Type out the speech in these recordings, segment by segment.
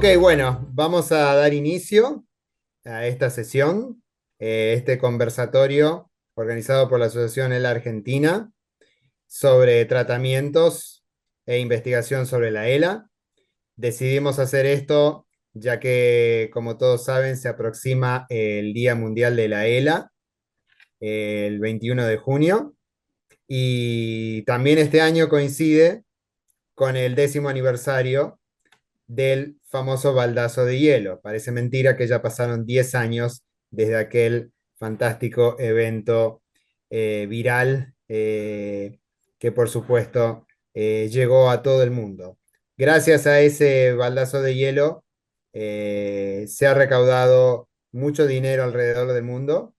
Ok, bueno, vamos a dar inicio a esta sesión, este conversatorio organizado por la Asociación ELA Argentina sobre tratamientos e investigación sobre la ELA. Decidimos hacer esto ya que, como todos saben, se aproxima el Día Mundial de la ELA, el 21 de junio, y también este año coincide con el 10º aniversario del famoso baldazo de hielo. Parece mentira que ya pasaron 10 años desde aquel fantástico evento viral que por supuesto llegó a todo el mundo. Gracias a ese baldazo de hielo se ha recaudado mucho dinero alrededor del mundo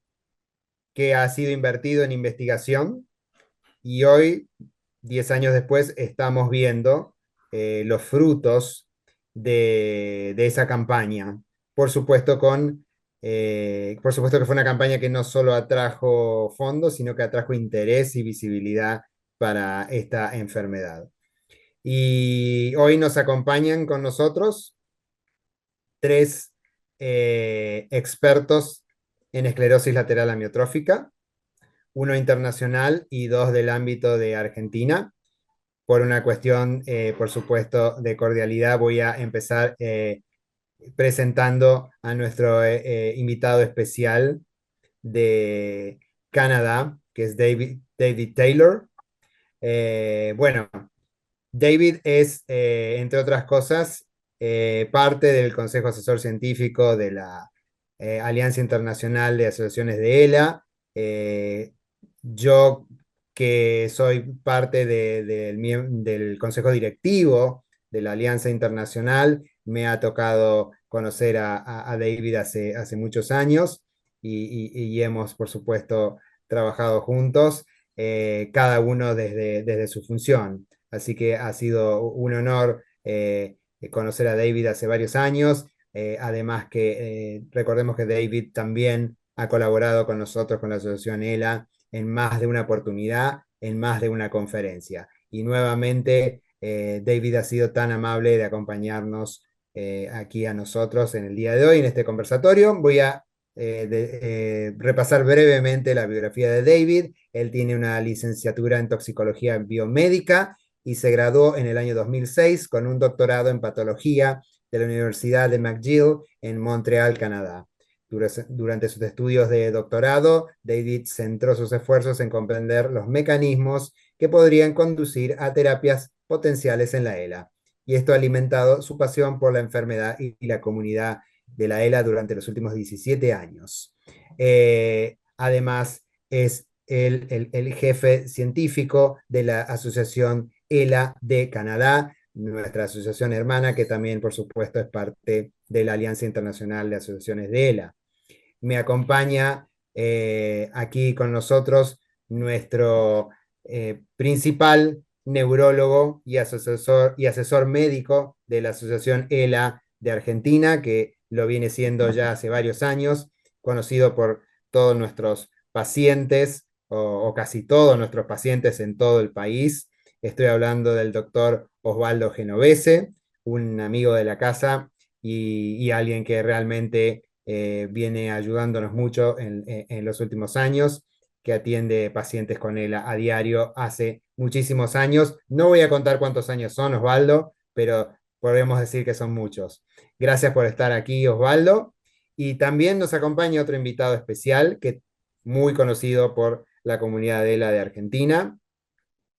que ha sido invertido en investigación y hoy, 10 años después, estamos viendo los frutos de esa campaña. Por supuesto, por supuesto que fue una campaña que no solo atrajo fondos, sino que atrajo interés y visibilidad para esta enfermedad. Y hoy nos acompañan con nosotros tres expertos en esclerosis lateral amiotrófica, uno internacional y dos del ámbito de Argentina. Por una cuestión, por supuesto, de cordialidad, voy a empezar presentando a nuestro invitado especial de Canadá, que es David Taylor. Bueno, David es, entre otras cosas, parte del Consejo Asesor Científico de la Alianza Internacional de Asociaciones de ELA. Yo, que soy parte del Consejo Directivo de la Alianza Internacional, me ha tocado conocer a David hace muchos años y hemos, por supuesto, trabajado juntos, cada uno desde su función. Así que ha sido un honor conocer a David hace varios años. Además que recordemos que David también ha colaborado con nosotros, con la Asociación ELA, en más de una oportunidad, en más de una conferencia. Y nuevamente, David ha sido tan amable de acompañarnos aquí a nosotros en el día de hoy, en este conversatorio. Voy a repasar brevemente la biografía de David. Él tiene una licenciatura en toxicología biomédica y se graduó en el año 2006 con un doctorado en patología de la Universidad de McGill en Montreal, Canadá. Durante sus estudios de doctorado, David centró sus esfuerzos en comprender los mecanismos que podrían conducir a terapias potenciales en la ELA. Y esto ha alimentado su pasión por la enfermedad y la comunidad de la ELA durante los últimos 17 años. Además, es el jefe científico de la Asociación ELA de Canadá, nuestra asociación hermana, que también, por supuesto, es parte de la Alianza Internacional de Asociaciones de ELA. Me acompaña aquí con nosotros nuestro principal neurólogo y asesor médico de la Asociación ELA de Argentina, que lo viene siendo ya hace varios años, conocido por todos nuestros pacientes o casi todos nuestros pacientes en todo el país. Estoy hablando del doctor Osvaldo Genovese, un amigo de la casa y alguien que realmente viene ayudándonos mucho en los últimos años, que atiende pacientes con él a diario hace muchísimos años. No voy a contar cuántos años son, Osvaldo, pero podemos decir que son muchos. Gracias por estar aquí, Osvaldo. Y también nos acompaña otro invitado especial, que muy conocido por la comunidad de ELA de Argentina,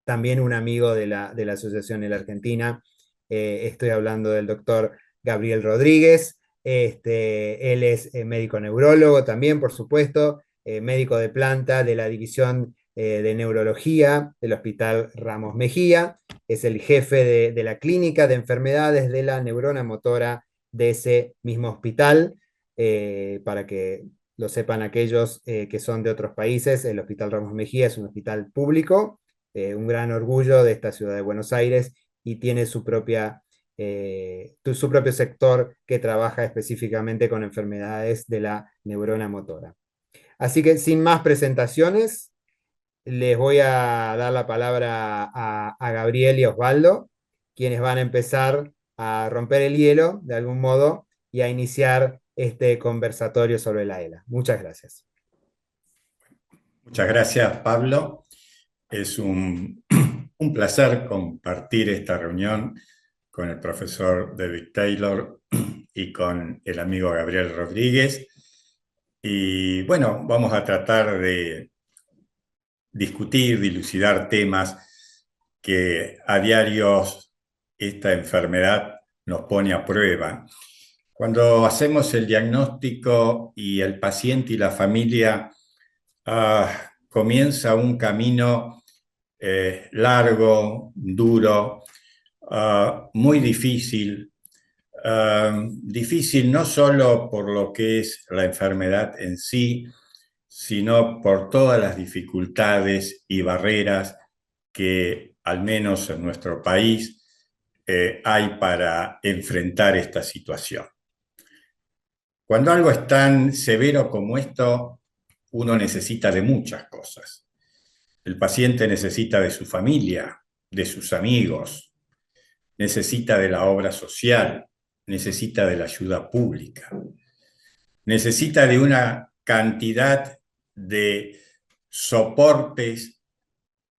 también un amigo de la Asociación ELA Argentina. Estoy hablando del doctor Gabriel Rodríguez. Él es médico neurólogo también, por supuesto, médico de planta de la División de Neurología del Hospital Ramos Mejía. Es el jefe de la clínica de enfermedades de la neurona motora de ese mismo hospital. Para que lo sepan aquellos que son de otros países, el Hospital Ramos Mejía es un hospital público, un gran orgullo de esta ciudad de Buenos Aires, y tiene su propio sector que trabaja específicamente con enfermedades de la neurona motora. Así que sin más presentaciones, les voy a dar la palabra a Gabriel y Osvaldo, quienes van a empezar a romper el hielo de algún modo y a iniciar este conversatorio sobre la ELA. Muchas gracias. Muchas gracias, Pablo. Es un placer compartir esta reunión con el profesor David Taylor y con el amigo Gabriel Rodríguez. Y bueno, vamos a tratar de discutir, dilucidar temas que a diario esta enfermedad nos pone a prueba. Cuando hacemos el diagnóstico y el paciente y la familia comienza un camino largo, duro, muy difícil. Difícil no solo por lo que es la enfermedad en sí, sino por todas las dificultades y barreras que, al menos en nuestro país, hay para enfrentar esta situación. Cuando algo es tan severo como esto, uno necesita de muchas cosas. El paciente necesita de su familia, de sus amigos, necesita de la obra social, necesita de la ayuda pública, necesita de una cantidad de soportes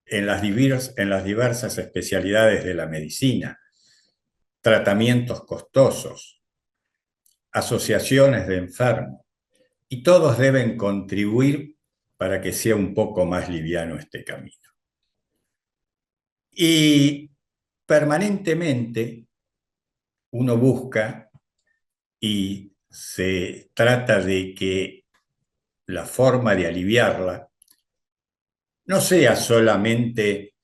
en las diversas especialidades de la medicina, tratamientos costosos, asociaciones de enfermos, y todos deben contribuir para que sea un poco más liviano este camino. Y permanentemente uno busca y se trata de que la forma de aliviarla no sea solamente,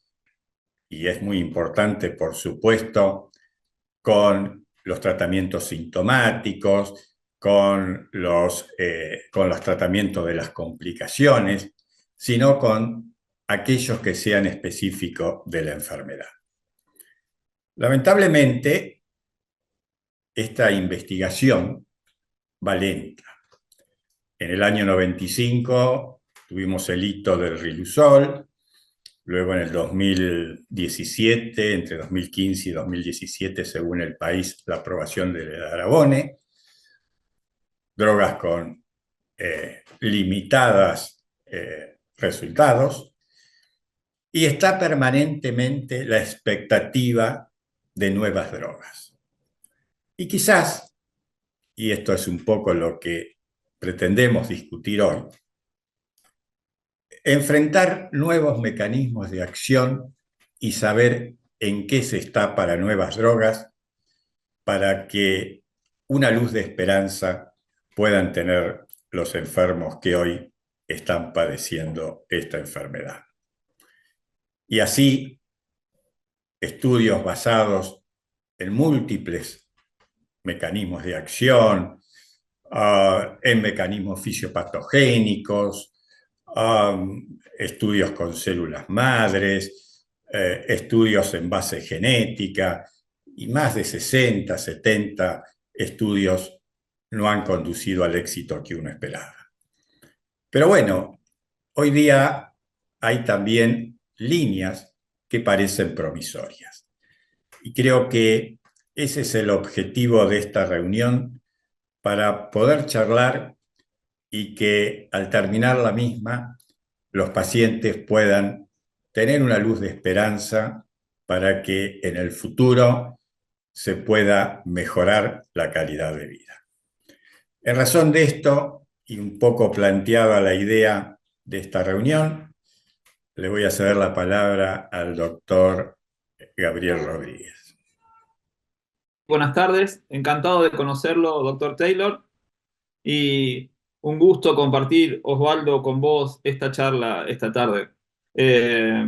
y es muy importante por supuesto, con los tratamientos sintomáticos, con los tratamientos de las complicaciones, sino con aquellos que sean específicos de la enfermedad. Lamentablemente, esta investigación va lenta. En el año 95 tuvimos el hito del Riluzol, luego en el 2017, entre 2015 y 2017, según el país, la aprobación del edaravone, drogas con limitadas resultados, y está permanentemente la expectativa de nuevas drogas. Y quizás, y esto es un poco lo que pretendemos discutir hoy, enfrentar nuevos mecanismos de acción y saber en qué se está para nuevas drogas, para que una luz de esperanza puedan tener los enfermos que hoy están padeciendo esta enfermedad. Y así, estudios basados en múltiples mecanismos de acción, en mecanismos fisiopatogénicos, estudios con células madres, estudios en base genética, y más de 60, 70 estudios no han conducido al éxito que uno esperaba. Pero bueno, hoy día hay también líneas que parecen promisorias. Y creo que ese es el objetivo de esta reunión, para poder charlar y que al terminar la misma los pacientes puedan tener una luz de esperanza para que en el futuro se pueda mejorar la calidad de vida. En razón de esto, y un poco planteada la idea de esta reunión, le voy a ceder la palabra al doctor Gabriel Rodríguez. Buenas tardes, encantado de conocerlo, doctor Taylor, y un gusto compartir, Osvaldo, con vos esta charla esta tarde. Eh,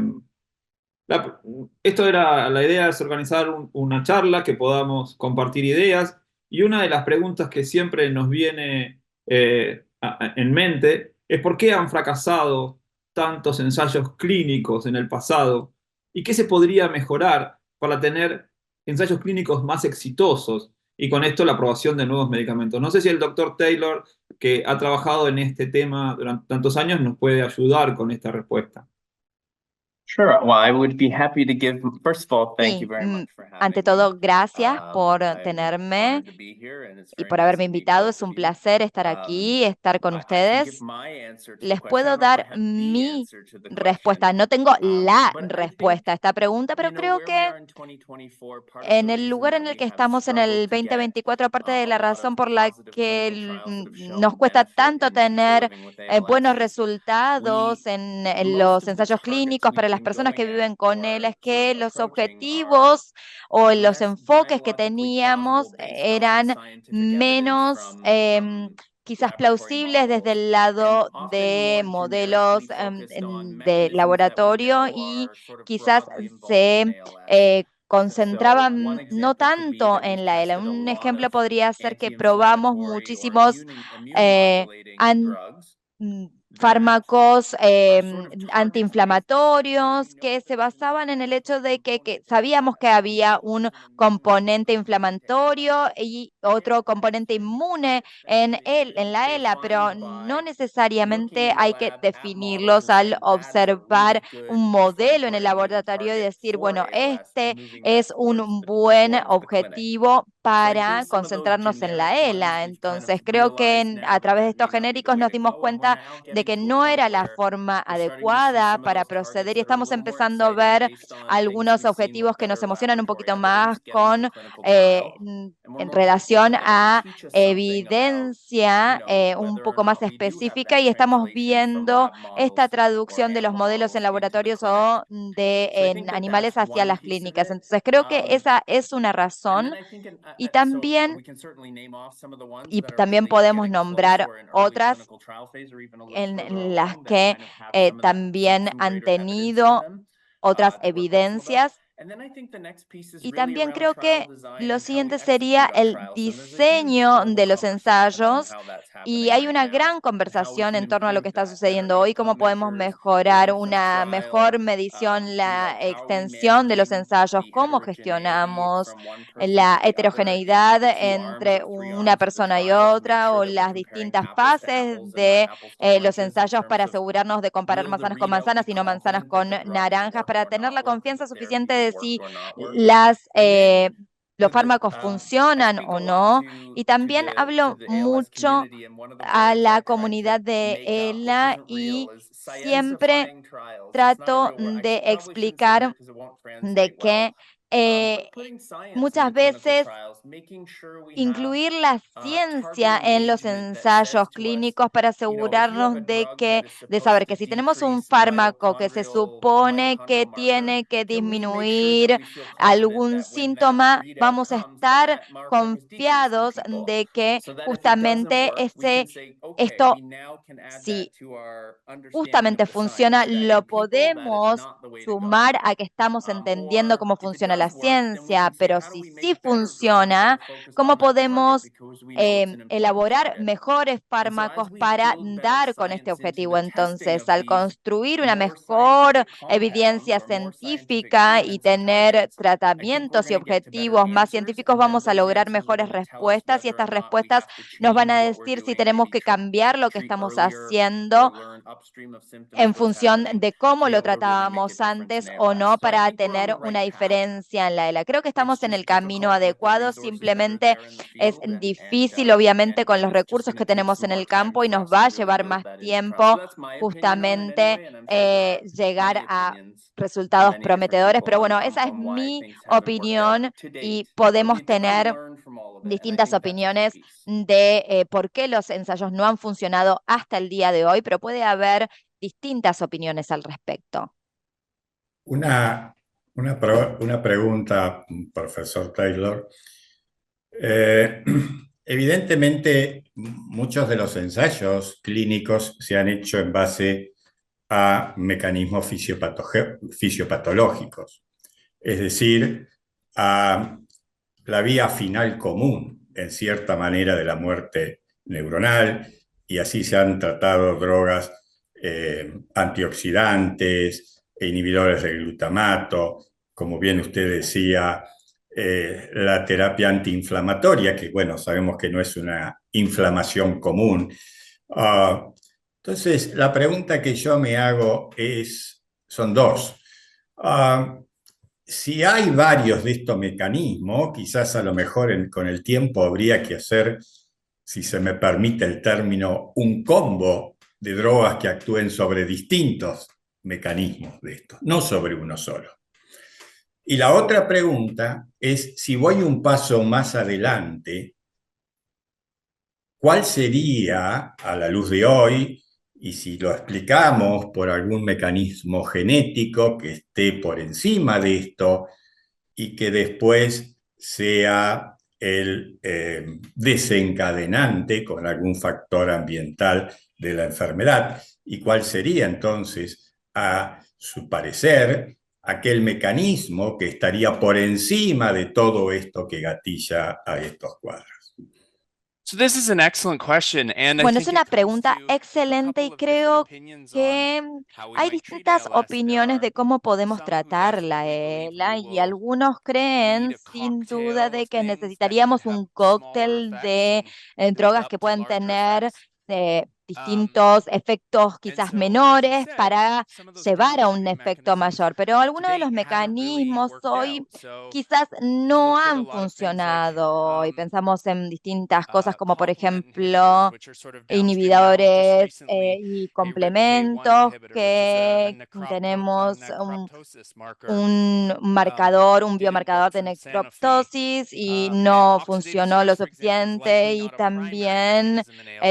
la- la idea es organizar una charla que podamos compartir ideas, y una de las preguntas que siempre nos viene en mente es por qué han fracasado tantos ensayos clínicos en el pasado y qué se podría mejorar para tener ensayos clínicos más exitosos y con esto la aprobación de nuevos medicamentos. No sé si el doctor Taylor, que ha trabajado en este tema durante tantos años, nos puede ayudar con esta respuesta. Sure. Well, I would be happy to give, first of all, thank you Sí, very much for ante having me. todo, gracias por I'm tenerme honored to be here, and it's y very por nice haberme to meet invitado. both Es of un you. placer estar aquí, estar con I can give ustedes. my answer to the Les question. I puedo don't know if I dar have the mi answer to the respuesta. question, No tengo la but I think, respuesta a esta pregunta, pero creo where we que are in 2024, part of en the el reason lugar that en el we que have estamos en el struggled to get 2024, aparte de a la lot of razón por la positive que clinical trials that have nos shown cuesta benefit tanto in people tener living with buenos ALS is resultados we, en most los of the ensayos targets clínicos para we've las been personas que going at viven con él, or es sort que of los approaching are objetivos o los less enfoques que biologically teníamos plausible based on eran scientific evidence menos from quizás laboratory plausibles desde models, el and lado often de more modelos generically focused on de mechanisms that we laboratorio, know y are sort of quizás broadly involved in se ALS. So one concentraban no example could be tanto that we've en la ELA. tested a Un lot ejemplo of podría ser que probamos anti-inflammatory or muchísimos immune eh, modulating an- drugs mm, that fármacos are sort of targets based. antiinflamatorios que se basaban en el hecho de que sabíamos que había un componente inflamatorio y otro componente inmune en la ELA, pero no necesariamente hay que definirlos al observar un modelo en el laboratorio y decir, bueno, este es un buen objetivo para concentrarnos en la ELA. Entonces, creo que a través de estos genéricos nos dimos cuenta de que no era la forma adecuada para proceder, y estamos empezando a ver algunos objetivos que nos emocionan un poquito más en relación a evidencia un poco más específica, y estamos viendo esta traducción de los modelos en laboratorios o en animales hacia las clínicas. Entonces, creo que esa es una razón. Y también podemos nombrar otras en las que también han tenido otras evidencias. Y también creo que lo siguiente sería el diseño de los ensayos, y hay una gran conversación en torno a lo que está sucediendo hoy, cómo podemos mejorar una mejor medición, la extensión de los ensayos, cómo gestionamos la heterogeneidad entre una persona y otra, o las distintas fases de los ensayos para asegurarnos de comparar manzanas con manzanas y no manzanas con naranjas, para tener la confianza suficiente de si los fármacos funcionan o no. Y también hablo mucho a la comunidad de ELA y siempre trato de explicar de que muchas veces incluir la ciencia en los ensayos clínicos para asegurarnos de saber que si tenemos un fármaco que se supone que tiene que disminuir algún síntoma, vamos a estar confiados de que justamente esto, si justamente funciona, lo podemos sumar a que estamos entendiendo cómo funciona la ciencia. Pero si sí funciona, ¿cómo podemos elaborar mejores fármacos para dar con este objetivo? Entonces, al construir una mejor evidencia científica y tener tratamientos y objetivos más científicos, vamos a lograr mejores respuestas, y estas respuestas nos van a decir si tenemos que cambiar lo que estamos haciendo en función de cómo lo tratábamos antes o no, para tener una diferencia en la ELA. Creo que estamos en el camino adecuado, simplemente es difícil, obviamente, con los recursos que tenemos en el campo, y nos va a llevar más tiempo justamente llegar a resultados prometedores. Pero bueno, esa es mi opinión, y podemos tener distintas opiniones de por qué los ensayos no han funcionado hasta el día de hoy, pero puede haber distintas opiniones al respecto. Una pregunta, profesor Taylor. Evidentemente, muchos de los ensayos clínicos se han hecho en base a mecanismos fisiopatológicos, es decir, a la vía final común, en cierta manera, de la muerte neuronal, y así se han tratado drogas antioxidantes e inhibidores del glutamato, como bien usted decía, la terapia antiinflamatoria, que bueno, sabemos que no es una inflamación común. Entonces, la pregunta que yo me hago son dos. Ah, si hay varios de estos mecanismos, quizás a lo mejor con el tiempo habría que hacer, si se me permite el término, un combo de drogas que actúen sobre distintos mecanismos de estos, no sobre uno solo. Y la otra pregunta es, si voy un paso más adelante, ¿cuál sería, a la luz de hoy, y si lo explicamos por algún mecanismo genético que esté por encima de esto y que después sea el desencadenante con algún factor ambiental de la enfermedad? ¿Y cuál sería entonces, a su parecer, aquel mecanismo que estaría por encima de todo esto que gatilla a estos cuadros? Bueno, es una pregunta excelente y creo que hay distintas opiniones de cómo podemos tratar la ELA y algunos creen sin duda de que necesitaríamos un cóctel de drogas que pueden tener distintos efectos quizás menores para llevar a un efecto mayor, pero algunos de los mecanismos hoy quizás no han funcionado y pensamos en distintas cosas como por ejemplo inhibidores y complementos que tenemos un marcador, un biomarcador de necroptosis y no funcionó lo suficiente y también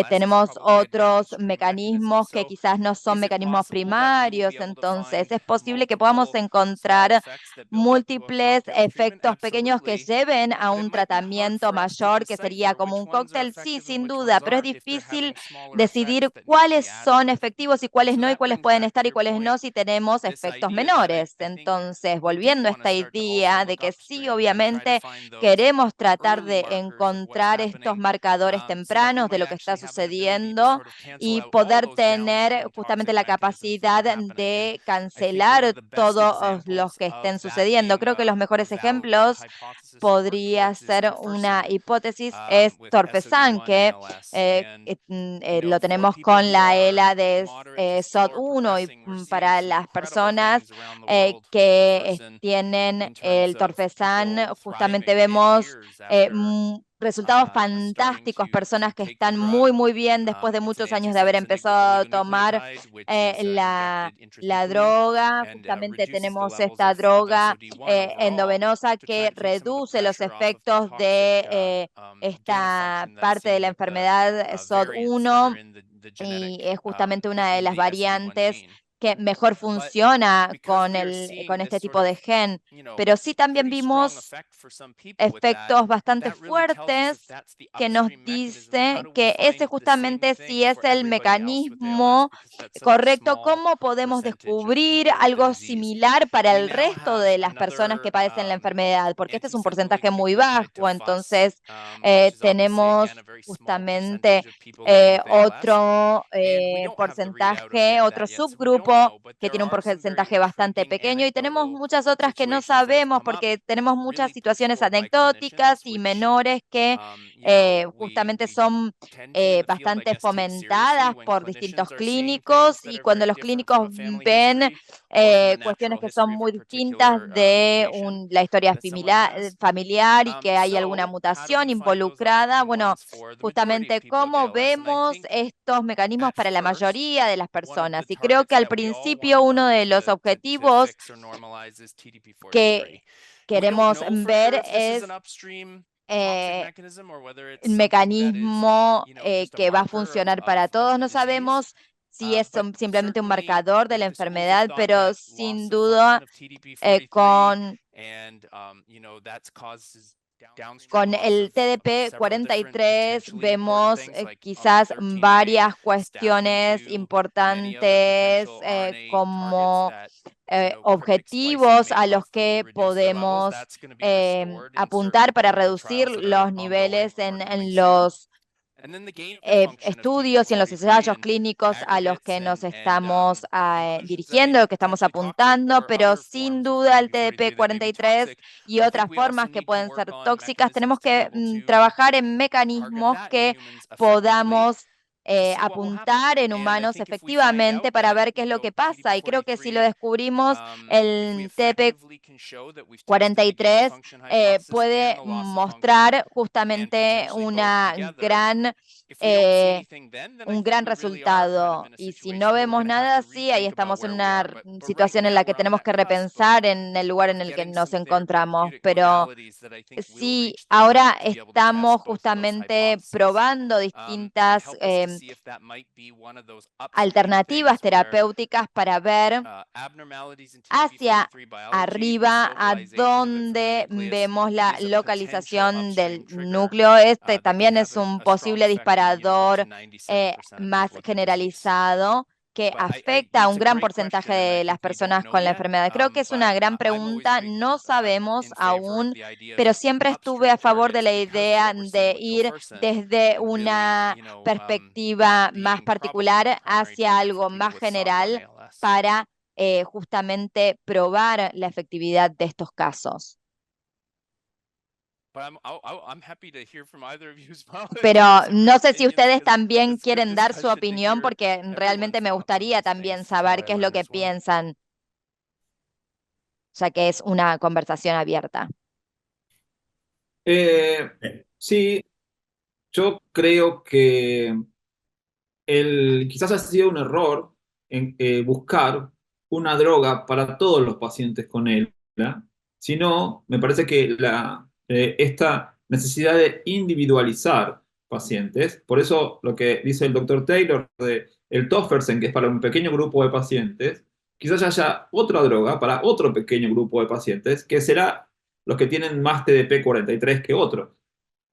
tenemos otros mecanismos que quizás no son mecanismos primarios, entonces es posible que podamos encontrar múltiples efectos pequeños que lleven a un tratamiento mayor que sería como un cóctel, sí, sin duda, pero es difícil decidir cuáles son efectivos y cuáles no, y cuáles pueden estar y cuáles no si tenemos efectos menores. Entonces, volviendo a esta idea de que sí, obviamente queremos tratar de encontrar estos marcadores tempranos de lo que está sucediendo y poder tener justamente la capacidad de cancelar todos los que estén sucediendo. Creo que los mejores ejemplos podría ser una hipótesis, es Torfesan, que lo tenemos con la ELA de SOD1 y para las personas que tienen el Torfesan, justamente vemos resultados fantásticos, personas que están muy, muy bien después de muchos años de haber empezado a tomar la droga. Justamente tenemos esta droga endovenosa que reduce los efectos de esta parte de la enfermedad SOD1 y es justamente una de las variantes que mejor funciona con este tipo de gen, pero sí también vimos efectos bastante fuertes que nos dice que ese justamente sí es el mecanismo correcto. ¿Cómo podemos descubrir algo similar para el resto de las personas que padecen la enfermedad? Porque este es un porcentaje muy bajo, entonces tenemos justamente otro porcentaje, otro subgrupo que tiene un porcentaje bastante pequeño y tenemos muchas otras que no sabemos porque tenemos muchas situaciones anecdóticas y menores que justamente son bastante fomentadas por distintos clínicos y cuando los clínicos ven cuestiones que son muy distintas de la historia familiar y que hay alguna mutación involucrada, bueno, justamente cómo vemos estos mecanismos para la mayoría de las personas. Y creo que al principio uno de los objetivos que queremos ver es el mecanismo que va a funcionar para todos. No sabemos si es simplemente un marcador de la enfermedad, pero sin duda con el TDP-43 vemos quizás varias cuestiones importantes como objetivos a los que podemos apuntar para reducir los niveles en los estudios y en los ensayos clínicos a los que nos estamos dirigiendo, que estamos apuntando, pero sin duda el TDP-43 y otras formas que pueden ser tóxicas, tenemos que trabajar en mecanismos que podamos apuntar en humanos efectivamente para ver qué es lo que pasa. Y creo que si lo descubrimos, el TP43 puede mostrar justamente un gran resultado. Y si no vemos nada así, ahí estamos en una situación en la que tenemos que repensar en el lugar en el que nos encontramos. Pero sí, ahora estamos justamente probando distintas alternativas terapéuticas para ver hacia arriba a dónde vemos la localización del núcleo. Este también es un posible disparador más generalizado que afecta a un gran porcentaje de las personas con la enfermedad. Creo que es una gran pregunta, no sabemos aún, pero siempre estuve a favor de la idea de ir desde una perspectiva más particular hacia algo más general para justamente probar la efectividad de estos casos. Pero no sé si ustedes también quieren dar su opinión, porque realmente me gustaría también saber qué es lo que piensan, ya que es una conversación abierta. Sí, yo creo que quizás ha sido un error en buscar una droga para todos los pacientes con ELA, sino me parece que esta necesidad de individualizar pacientes, por eso lo que dice el doctor Taylor de el Tofersen, que es para un pequeño grupo de pacientes, quizás haya otra droga para otro pequeño grupo de pacientes, que será los que tienen más TDP-43 que otros.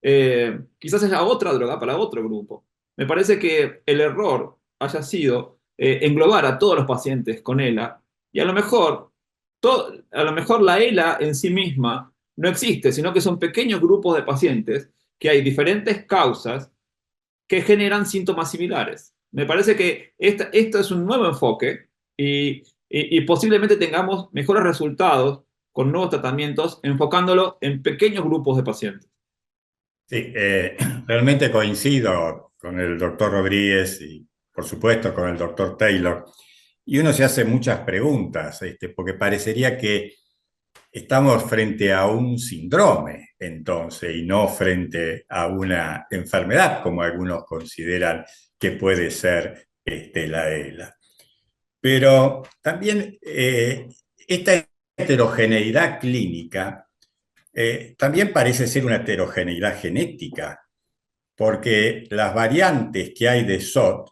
Quizás haya otra droga para otro grupo. Me parece que el error haya sido englobar a todos los pacientes con ELA y a lo mejor la ELA en sí misma no existe, sino que son pequeños grupos de pacientes que hay diferentes causas que generan síntomas similares. Me parece que esto es un nuevo enfoque y posiblemente tengamos mejores resultados con nuevos tratamientos enfocándolo en pequeños grupos de pacientes. Sí, realmente coincido con el doctor Rodríguez y por supuesto con el doctor Taylor. Y uno se hace muchas preguntas, porque parecería que estamos frente a un síndrome, entonces, y no frente a una enfermedad, como algunos consideran que puede ser la ELA. Pero también esta heterogeneidad clínica también parece ser una heterogeneidad genética, porque las variantes que hay de SOT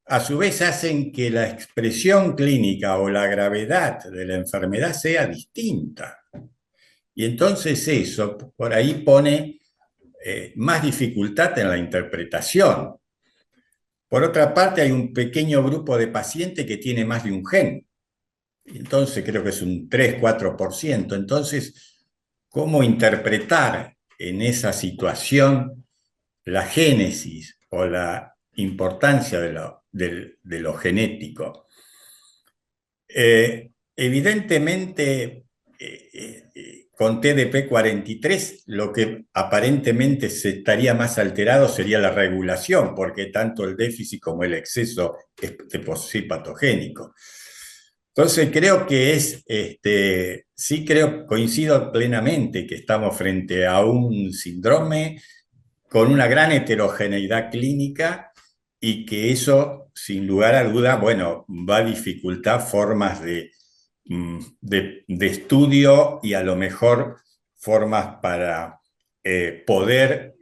a su vez hacen que la expresión clínica o la gravedad de la enfermedad sea distinta. Y entonces eso por ahí pone más dificultad en la interpretación. Por otra parte, hay un pequeño grupo de pacientes que tiene más de un gen. Entonces creo que es un 3-4%. Entonces, ¿cómo interpretar en esa situación la génesis o la importancia de lo genético? Evidentemente, con TDP-43 lo que aparentemente se estaría más alterado sería la regulación, porque tanto el déficit como el exceso es de por sí patogénico. Entonces creo que coincido plenamente que estamos frente a un síndrome con una gran heterogeneidad clínica y que eso, sin lugar a duda, bueno, va a dificultar formas de estudio y a lo mejor formas para poder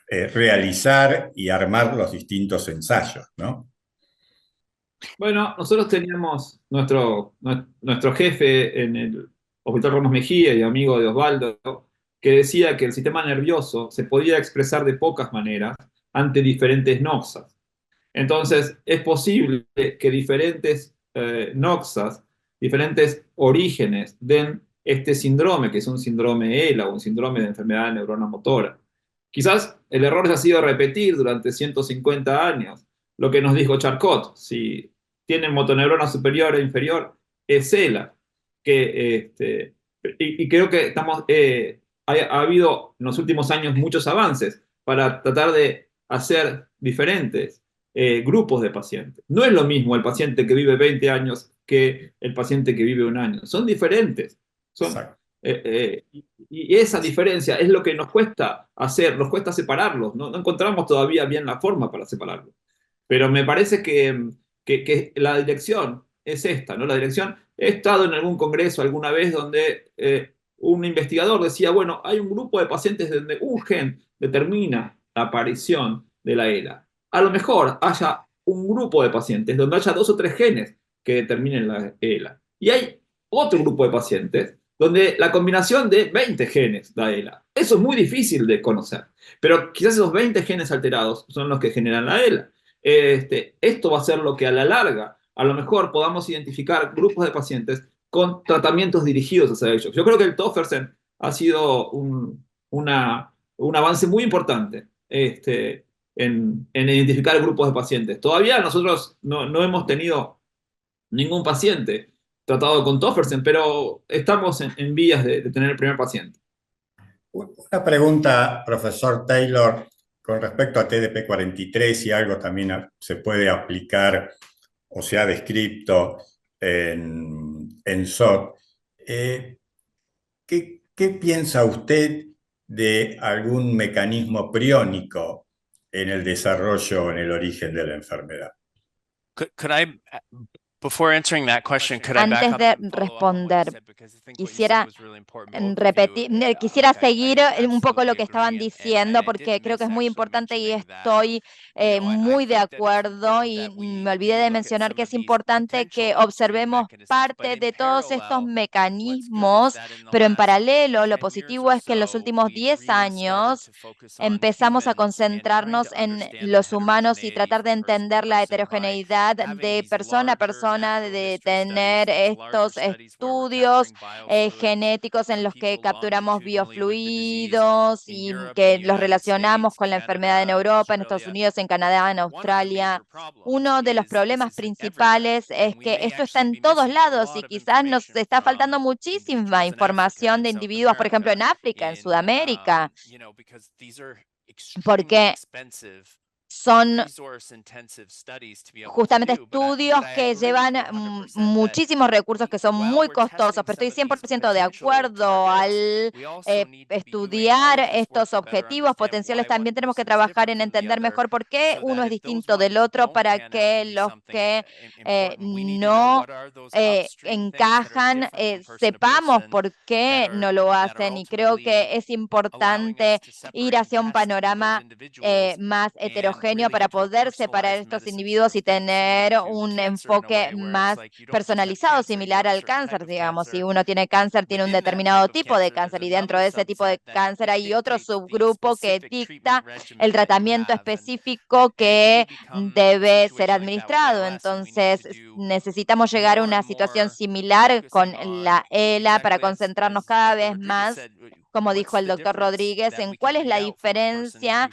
realizar y armar los distintos ensayos, ¿no? Bueno, nosotros teníamos nuestro jefe en el Hospital Ramos Mejía y amigo de Osvaldo, que decía que el sistema nervioso se podía expresar de pocas maneras ante diferentes noxas. Entonces, es posible que diferentes noxas, diferentes orígenes den este síndrome, que es un síndrome ELA o un síndrome de enfermedad de neurona motora. Quizás el error ha sido repetir durante 150 años lo que nos dijo Charcot. Si tienen motoneurona superior e inferior, es ELA. Y creo que ha habido en los últimos años muchos avances para tratar de hacer diferentes grupos de pacientes. No es lo mismo el paciente que vive 20 años que el paciente que vive 1 año. Son diferentes. Y esa diferencia es lo que nos cuesta hacer, nos cuesta separarlos. No encontramos todavía bien la forma para separarlos. Pero me parece que la dirección es esta, ¿no? La dirección, he estado en algún congreso alguna vez donde un investigador decía, bueno, hay un grupo de pacientes donde un gen determina la aparición de la ELA. A lo mejor haya un grupo de pacientes donde haya 2 o 3 genes que determinen la ELA. Y hay otro grupo de pacientes donde la combinación de 20 genes da ELA. Eso es muy difícil de conocer. Pero quizás esos 20 genes alterados son los que generan la ELA. Esto va a ser lo que a la larga, a lo mejor podamos identificar grupos de pacientes con tratamientos dirigidos hacia ellos. Yo creo que el Tofersen ha sido un avance muy importante en identificar grupos de pacientes. Todavía nosotros no hemos tenido ningún paciente tratado con Tofersen, pero estamos en vías de tener el primer paciente. Una pregunta, profesor Taylor, con respecto a TDP-43 y algo también se puede aplicar o se ha descrito en SOT. ¿Qué piensa usted de algún mecanismo priónico en el desarrollo, en el origen de la enfermedad? Antes de responder, quisiera seguir un poco lo que estaban diciendo, porque creo que es muy importante y estoy muy de acuerdo, y me olvidé de mencionar que es importante que observemos parte de todos estos mecanismos, pero en paralelo lo positivo es que en los últimos 10 años empezamos a concentrarnos en los humanos y tratar de entender la heterogeneidad de persona a persona, de tener estos estudios genéticos en los que capturamos biofluidos y que los relacionamos con la enfermedad en Europa, en Estados Unidos, en Canadá, en Australia. Uno de los problemas principales es que esto está en todos lados y quizás nos está faltando muchísima información de individuos, por ejemplo, en África, en Sudamérica, porque son justamente estudios que llevan muchísimos recursos, que son muy costosos, pero estoy 100% de acuerdo. Al estudiar estos objetivos potenciales, también tenemos que trabajar en entender mejor por qué uno es distinto del otro, para que los que no encajan sepamos por qué no lo hacen. Y creo que es importante ir hacia un panorama más heterogéneo para poder separar estos individuos y tener un enfoque más personalizado, similar al cáncer, digamos. Si uno tiene cáncer, tiene un determinado tipo de cáncer, y dentro de ese tipo de cáncer hay otro subgrupo que dicta el tratamiento específico que debe ser administrado. Entonces, necesitamos llegar a una situación similar con la ELA para concentrarnos cada vez más, como dijo el doctor Rodríguez, en cuál es la diferencia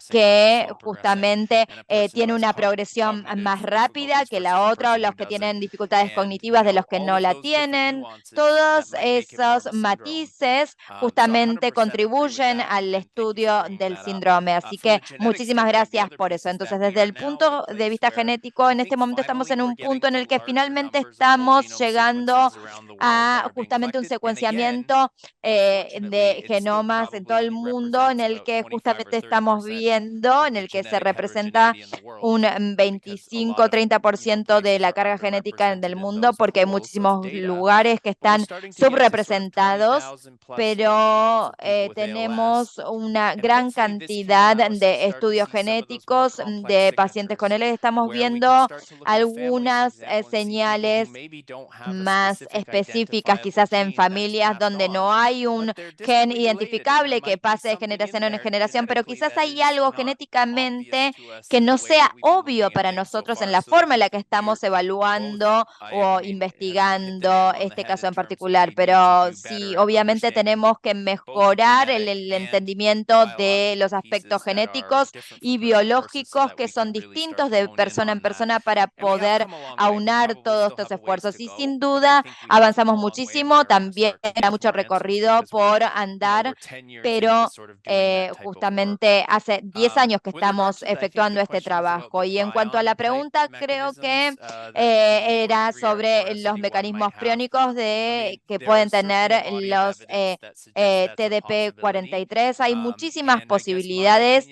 que justamente tiene una progresión más rápida que la otra, o los que tienen dificultades cognitivas de los que no la tienen. Todos esos matices justamente contribuyen al estudio del síndrome. Así que muchísimas gracias por eso. Entonces, desde el punto de vista genético, en este momento estamos en un punto en el que finalmente estamos llegando a justamente un secuenciamiento de genomas en todo el mundo, en el que justamente estamos viendo, en el que se representa un 25-30% de la carga genética del mundo, porque hay muchísimos lugares que están subrepresentados, pero tenemos una gran cantidad de estudios genéticos de pacientes con él. Estamos viendo algunas señales más específicas, quizás en familias donde no hay un gen identificable que pase de generación en generación, pero quizás hay algo genéticamente que no sea obvio para nosotros en la forma en la que estamos evaluando o investigando este caso en particular. Pero sí, obviamente tenemos que mejorar el entendimiento de los aspectos genéticos y biológicos, que son distintos de persona en persona, para poder aunar todos estos esfuerzos. Y sin duda avanzamos muchísimo, también hay mucho recorrido por andar, pero justamente hace 10 años que estamos efectuando este trabajo. Y en cuanto a la pregunta, creo que era sobre los mecanismos priónicos que pueden tener los TDP-43. Hay muchísimas posibilidades,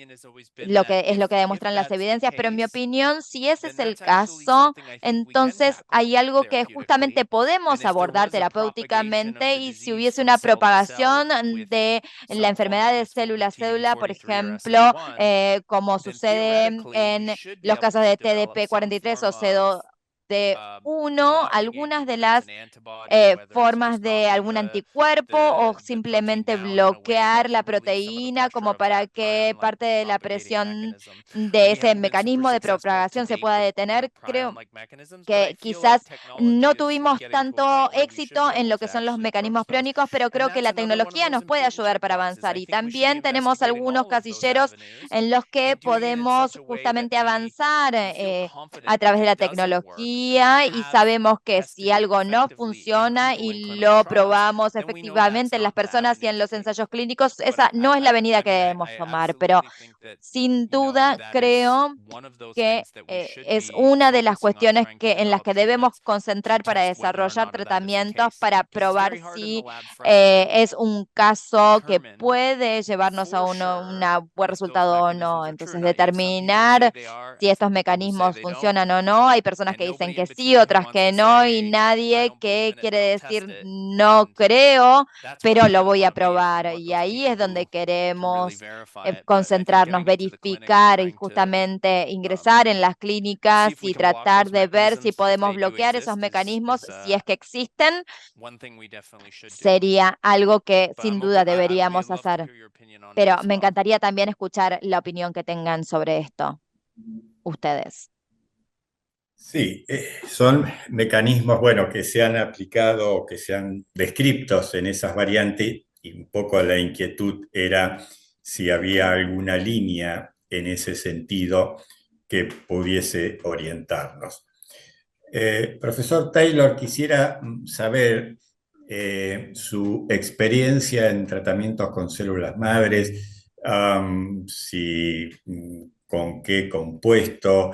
lo que demuestran las evidencias, pero en mi opinión, si ese es el caso, entonces hay algo que justamente podemos abordar terapéuticamente, y si hubiese una propagación de la enfermedad de célula-célula, por ejemplo, como sucede en los casos de TDP-43 o CD1, algunas de las formas de algún anticuerpo o simplemente bloquear la proteína como para que parte de la presión de ese mecanismo de propagación se pueda detener. Creo que quizás no tuvimos tanto éxito en lo que son los mecanismos priónicos, pero creo que la tecnología nos puede ayudar para avanzar, y también tenemos algunos casilleros en los que podemos justamente avanzar a través de la tecnología, y sabemos que si algo no funciona y lo probamos efectivamente en las personas y en los ensayos clínicos, esa no es la avenida que debemos tomar, pero sin duda creo que es una de las cuestiones en las que debemos concentrar para desarrollar tratamientos para probar si es un caso que puede llevarnos a un buen resultado o no. Entonces, determinar si estos mecanismos funcionan o no. Hay personas que dicen que sí, otras que no, y nadie que quiere decir no creo, pero lo voy a probar. Y ahí es donde queremos concentrarnos, verificar y justamente ingresar en las clínicas y tratar de ver si podemos bloquear esos mecanismos, si es que existen. Sería algo que sin duda deberíamos hacer. Pero me encantaría también escuchar la opinión que tengan sobre esto, ustedes. Sí, son mecanismos, bueno, que se han aplicado, que se han descritos en esas variantes, y un poco la inquietud era si había alguna línea en ese sentido que pudiese orientarnos. Profesor Taylor, quisiera saber su experiencia en tratamientos con células madres, con qué compuesto,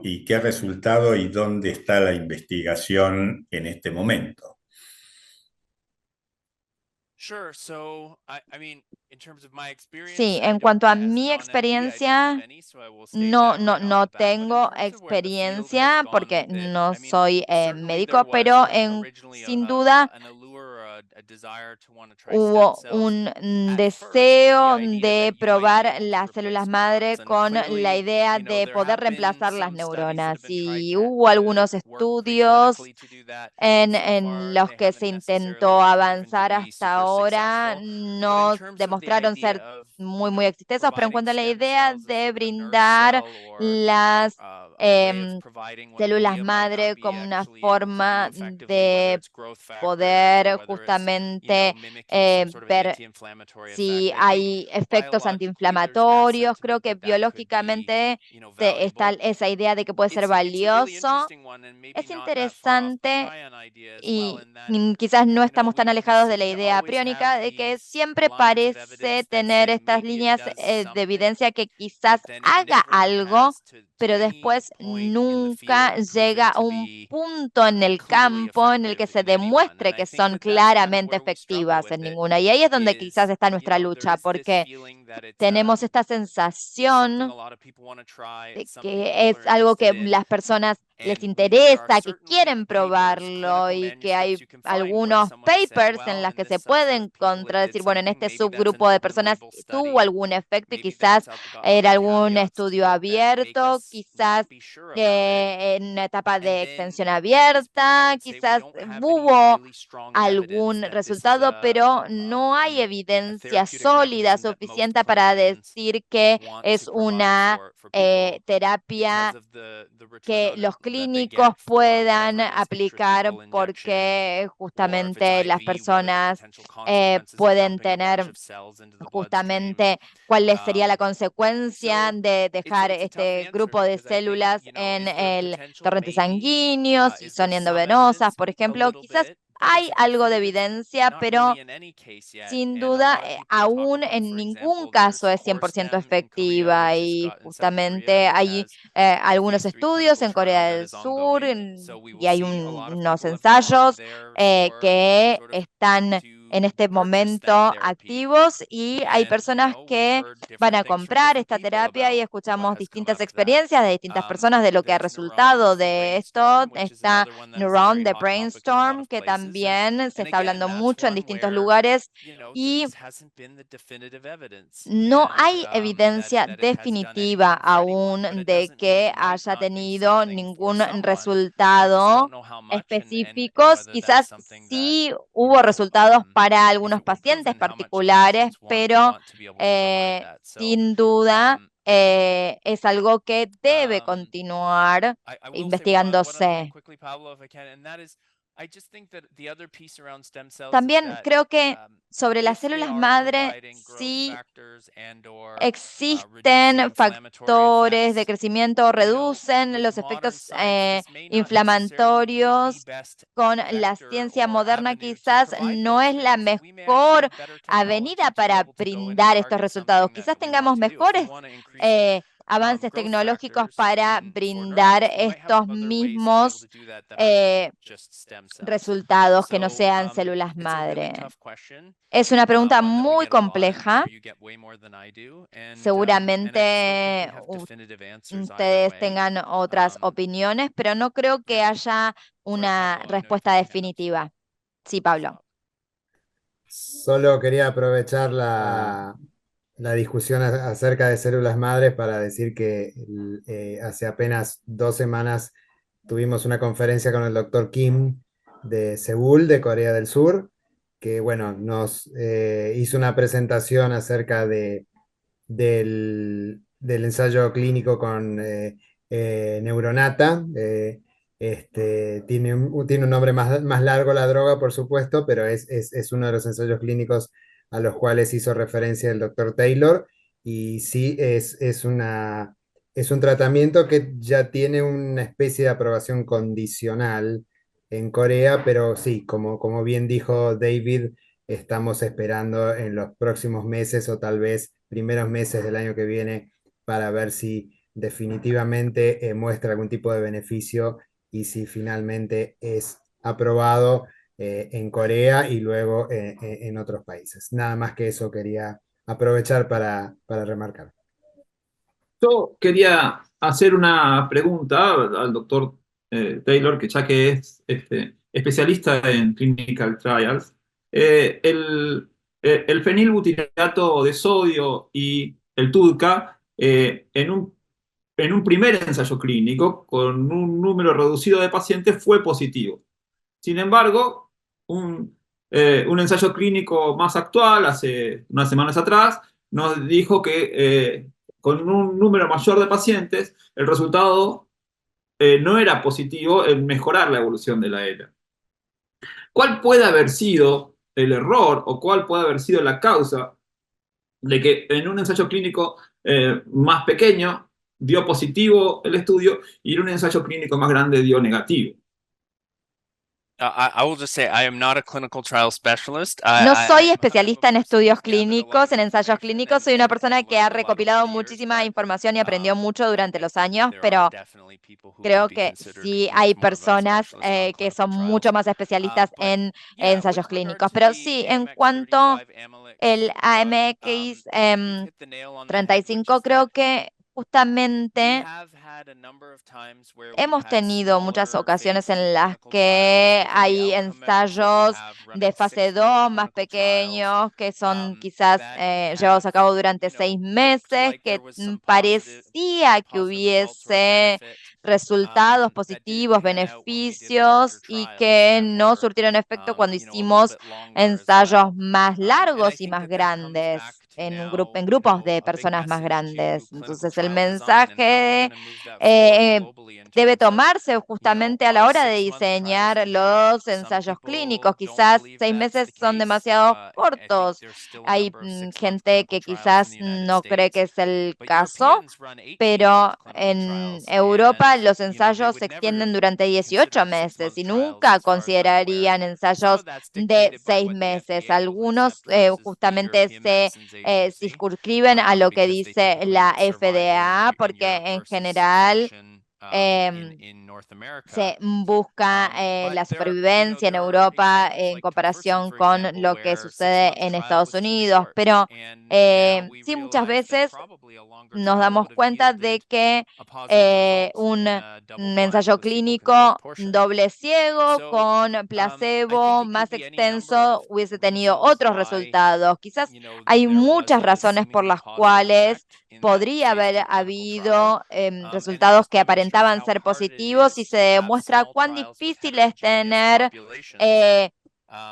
y qué resultado y dónde está la investigación en este momento. Sí, en cuanto a mi experiencia, no tengo experiencia porque no soy médico, pero sin duda hubo un deseo de probar las células madre con la idea de poder reemplazar las neuronas. Y hubo algunos estudios en los que se intentó avanzar hasta ahora. No demostraron ser muy exitosos, pero en cuanto a la idea de brindar las células madre como una forma de poder justamente ver si hay efectos antiinflamatorios, creo que biológicamente está esa idea de que puede ser valioso. Es interesante, y quizás no estamos tan alejados de la idea priónica, de que siempre parece tener estas líneas de evidencia que quizás haga algo, pero después nunca llega a un punto en el campo en el que se demuestre que son claramente efectivas en ninguna. Y ahí es donde quizás está nuestra lucha, porque tenemos esta sensación de que es algo que las personas les interesa, que quieren probarlo, y que hay algunos papers en los que se pueden decir, bueno, en este subgrupo de personas tuvo algún efecto, y quizás era algún estudio abierto, quizás en una etapa de extensión abierta, quizás hubo algún resultado, pero no hay evidencia sólida suficiente para decir que es una terapia que los clínicos puedan aplicar, porque justamente las personas pueden tener justamente cuál sería la consecuencia de dejar este grupo de células en el torrente sanguíneo, si son endovenosas, por ejemplo. Quizás hay algo de evidencia, pero sin duda, aún en ningún caso es 100% efectiva y justamente hay algunos estudios en Corea del Sur y hay unos ensayos que están en este momento activos y hay personas que van a comprar esta terapia y escuchamos distintas experiencias de distintas personas de lo que ha resultado de esto. Está Neuron de Brainstorm, que también se está hablando mucho en distintos lugares y no hay evidencia definitiva aún de que haya tenido ningún resultado específicos. Quizás sí hubo resultados para algunos pacientes particulares, pero sin duda es algo que debe continuar investigándose. También creo que sobre las células madre sí existen factores de crecimiento, reducen los efectos inflamatorios. Con la ciencia moderna quizás no es la mejor avenida para brindar estos resultados. Quizás tengamos mejores avances tecnológicos para brindar estos mismos resultados que no sean células madre. Es una pregunta muy compleja. Seguramente ustedes tengan otras opiniones, pero no creo que haya una respuesta definitiva. Sí, Pablo. Solo quería aprovechar la discusión acerca de células madres para decir que hace apenas 2 semanas tuvimos una conferencia con el doctor Kim de Seúl, de Corea del Sur, que bueno, nos hizo una presentación acerca del ensayo clínico con Neuronata. Tiene un nombre más largo la droga, por supuesto, pero es uno de los ensayos clínicos a los cuales hizo referencia el doctor Taylor. Y sí, es un tratamiento que ya tiene una especie de aprobación condicional en Corea, pero sí, como bien dijo David, estamos esperando en los próximos meses o tal vez primeros meses del año que viene para ver si definitivamente muestra algún tipo de beneficio y si finalmente es aprobado en Corea y luego en otros países. Nada más que eso quería aprovechar para remarcar. Yo quería hacer una pregunta al doctor Taylor, que ya que es especialista en clinical trials. El fenilbutirato de sodio y el TUDCA en un primer ensayo clínico con un número reducido de pacientes fue positivo. Sin embargo, un ensayo clínico más actual, hace unas semanas atrás, nos dijo que con un número mayor de pacientes, el resultado no era positivo en mejorar la evolución de la ELA. ¿Cuál puede haber sido el error o cuál puede haber sido la causa de que en un ensayo clínico más pequeño dio positivo el estudio y en un ensayo clínico más grande dio negativo? I will just say I am not a clinical trial specialist. No soy especialista en estudios clínicos, en ensayos clínicos. Soy una persona que ha recopilado muchísima información y aprendió mucho durante los años, pero creo que sí hay personas que son mucho más especialistas en ensayos clínicos. Pero sí, en cuanto al AMX35, creo que justamente hemos tenido muchas ocasiones en las que hay ensayos de fase 2 más pequeños que son quizás llevados a cabo durante 6 meses, que parecía que hubiese resultados positivos, beneficios y que no surtieron efecto cuando hicimos ensayos más largos y más grandes. en grupos de personas más grandes. Entonces, el mensaje debe tomarse justamente a la hora de diseñar los ensayos clínicos. Quizás 6 meses son demasiado cortos. Hay gente que quizás no cree que es el caso, pero en Europa los ensayos se extienden durante 18 meses y nunca considerarían ensayos de 6 meses. Algunos justamente se circunscriben a lo que dice la FDA, porque en general se busca la supervivencia en Europa en comparación con lo que sucede en Estados Unidos, pero sí, muchas veces nos damos cuenta de que un ensayo clínico doble ciego con placebo más extenso hubiese tenido otros resultados. Quizás hay muchas razones por las cuales podría haber habido resultados que aparentaban ser positivos y se demuestra cuán difícil es tener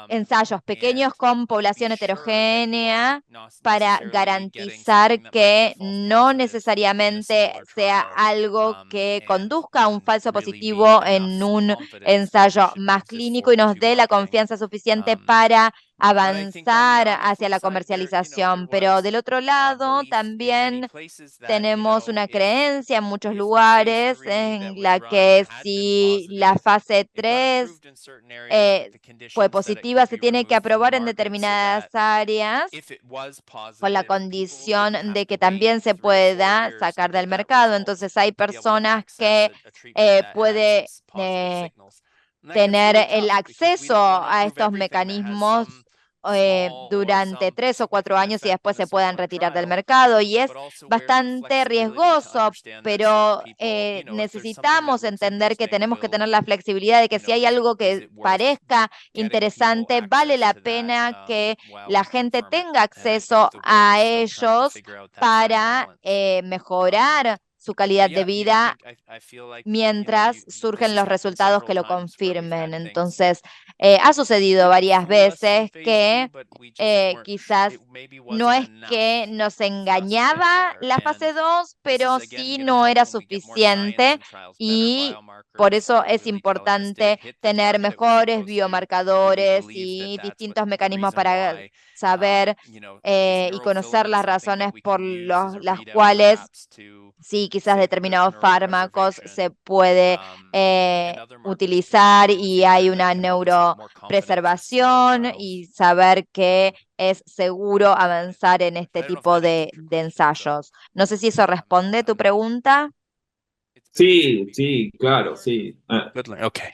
ensayos pequeños con población heterogénea para garantizar que no necesariamente sea algo que conduzca a un falso positivo en un ensayo más clínico y nos dé la confianza suficiente para avanzar hacia la comercialización. Pero del otro lado, también tenemos una creencia en muchos lugares en la que si la fase 3 fue positiva, se tiene que aprobar en determinadas áreas con la condición de que también se pueda sacar del mercado. Entonces hay personas que pueden tener el acceso a estos mecanismos durante 3 o 4 años y después se puedan retirar del mercado. Y es bastante riesgoso, pero necesitamos entender que tenemos que tener la flexibilidad de que si hay algo que parezca interesante, vale la pena que la gente tenga acceso a ellos para mejorar su calidad de vida mientras surgen los resultados que lo confirmen. Entonces, ha sucedido varias veces que quizás no es que nos engañaba la fase 2, pero sí no era suficiente y por eso es importante tener mejores biomarcadores y distintos mecanismos para saber y conocer las razones por las cuales sí, quizás determinados fármacos se puede utilizar y hay una neuropreservación y saber que es seguro avanzar en este tipo de ensayos. No sé si eso responde tu pregunta. Sí, sí, claro, sí. Okay.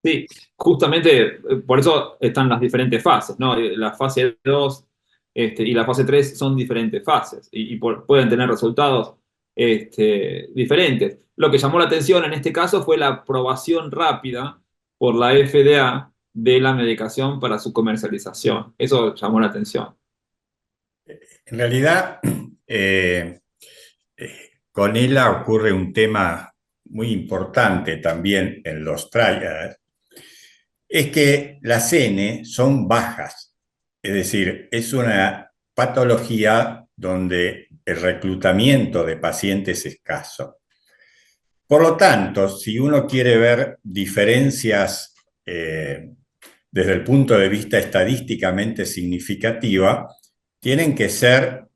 Sí, justamente por eso están las diferentes fases, ¿no? La fase 2 y la fase 3 son diferentes fases y pueden tener resultados diferentes. Lo que llamó la atención en este caso fue la aprobación rápida por la FDA de la medicación para su comercialización. Eso llamó la atención. En realidad, con ella ocurre un tema muy importante también en los trials, es que las N son bajas, es decir, es una patología donde el reclutamiento de pacientes es escaso. Por lo tanto, si uno quiere ver diferencias desde el punto de vista estadísticamente significativa, tienen que ser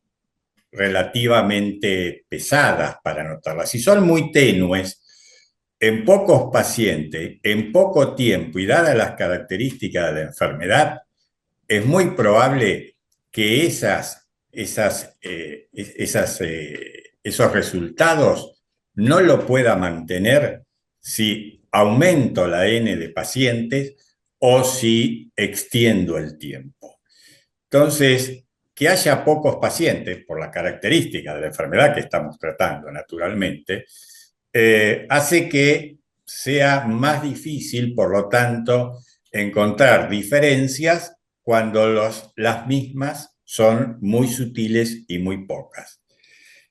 relativamente pesadas para notarlas. Si son muy tenues, en pocos pacientes, en poco tiempo y dadas las características de la enfermedad, es muy probable que esos resultados no lo pueda mantener si aumento la N de pacientes o si extiendo el tiempo. Entonces, que haya pocos pacientes, por la característica de la enfermedad que estamos tratando naturalmente, hace que sea más difícil, por lo tanto, encontrar diferencias cuando las mismas son muy sutiles y muy pocas.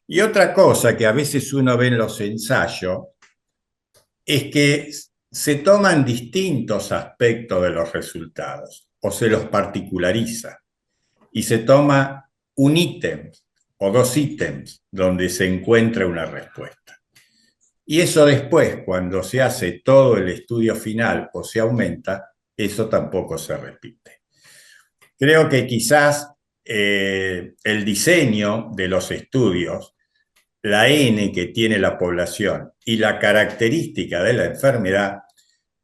Y otra cosa que a veces uno ve en los ensayos es que se toman distintos aspectos de los resultados o se los particulariza y se toma un ítem o dos ítems donde se encuentra una respuesta. Y eso después, cuando se hace todo el estudio final o se aumenta, eso tampoco se repite. Creo que quizás el diseño de los estudios, la N que tiene la población y la característica de la enfermedad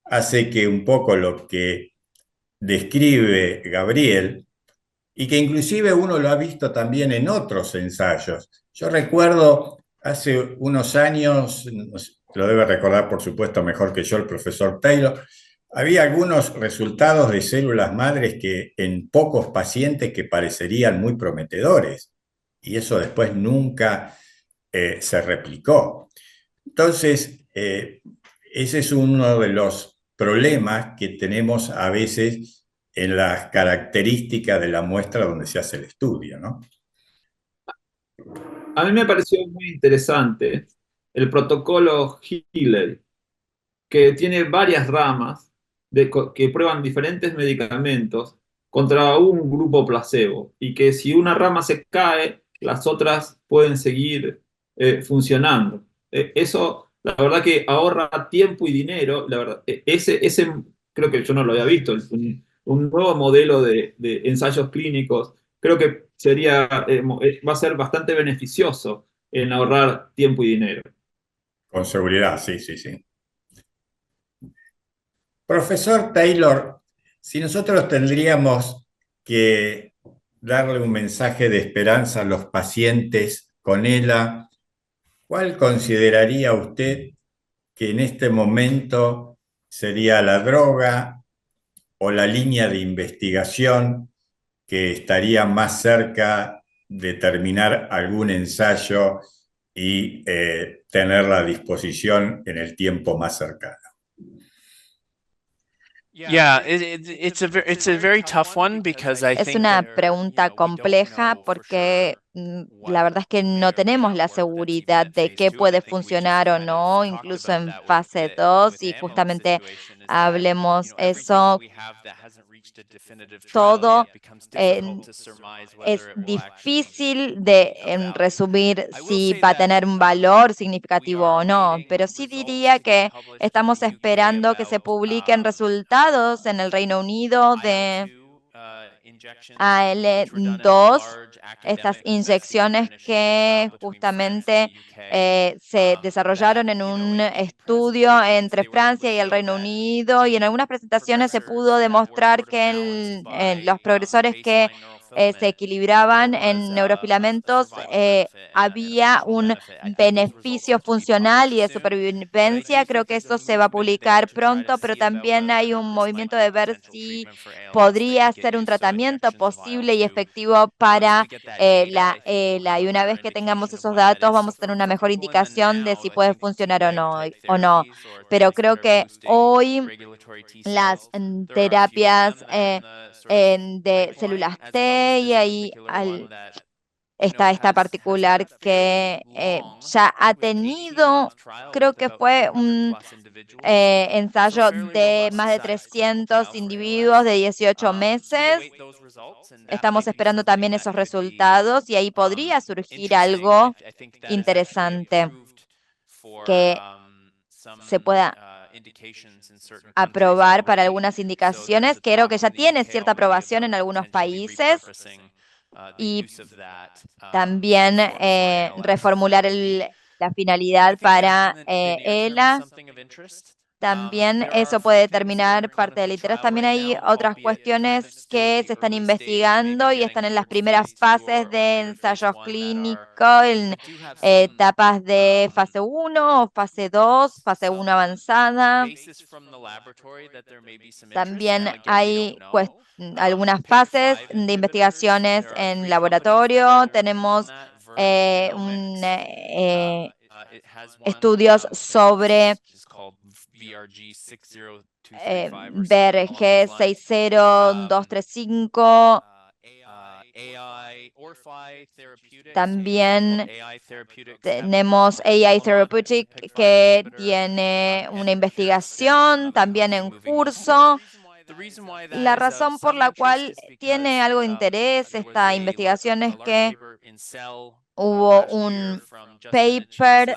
hace que un poco lo que describe Gabriel, y que inclusive uno lo ha visto también en otros ensayos. Yo recuerdo hace unos años, lo debe recordar por supuesto mejor que yo el profesor Taylor, había algunos resultados de células madres que en pocos pacientes que parecerían muy prometedores, y eso después nunca se replicó. Entonces, ese es uno de los problemas que tenemos a veces en las características de la muestra donde se hace el estudio, ¿no? A mí me pareció muy interesante el protocolo Healy, que tiene varias ramas que prueban diferentes medicamentos contra un grupo placebo, y que si una rama se cae, las otras pueden seguir funcionando. Eso, la verdad que ahorra tiempo y dinero. La verdad, ese creo que yo no lo había visto, un nuevo modelo de ensayos clínicos. Creo que va a ser bastante beneficioso en ahorrar tiempo y dinero. Con seguridad, sí, sí, sí. Profesor Taylor, si nosotros tendríamos que darle un mensaje de esperanza a los pacientes con ELA, ¿cuál consideraría usted que en este momento sería la droga o la línea de investigación que estaría más cerca de terminar algún ensayo y tenerla a disposición en el tiempo más cercano? Es una pregunta compleja porque la verdad es que no tenemos la seguridad de qué puede funcionar o no, incluso en fase 2, y justamente hablemos eso. Todo es difícil de resumir si va a tener un valor significativo o no, pero sí diría que estamos esperando que se publiquen resultados en el Reino Unido de AL2, estas inyecciones que justamente se desarrollaron en un estudio entre Francia y el Reino Unido, y en algunas presentaciones se pudo demostrar que en los progresores que se equilibraban en neurofilamentos había un beneficio funcional y de supervivencia. Creo que eso se va a publicar pronto, pero también hay un movimiento de ver si podría ser un tratamiento posible y efectivo para la ELA. Y una vez que tengamos esos datos, vamos a tener una mejor indicación de si puede funcionar o no. Pero creo que hoy las terapias de células T, y ahí está esta particular que ya ha tenido, creo que fue un ensayo de más de 300 individuos de 18 meses. Estamos esperando también esos resultados y ahí podría surgir algo interesante que se pueda aprobar para algunas indicaciones. Creo que ya tiene cierta aprobación en algunos países, y también reformular la finalidad para ELA. También eso puede determinar parte del interés. También hay otras cuestiones que se están investigando y están en las primeras fases de ensayos clínicos, en etapas de fase 1 o fase 2, fase 1 avanzada. También hay algunas fases de investigaciones en laboratorio. Tenemos estudios sobre VRG 60235. También tenemos AI Therapeutic, que tiene una investigación también en curso. La razón por la cual tiene algo de interés esta investigación es que hubo un paper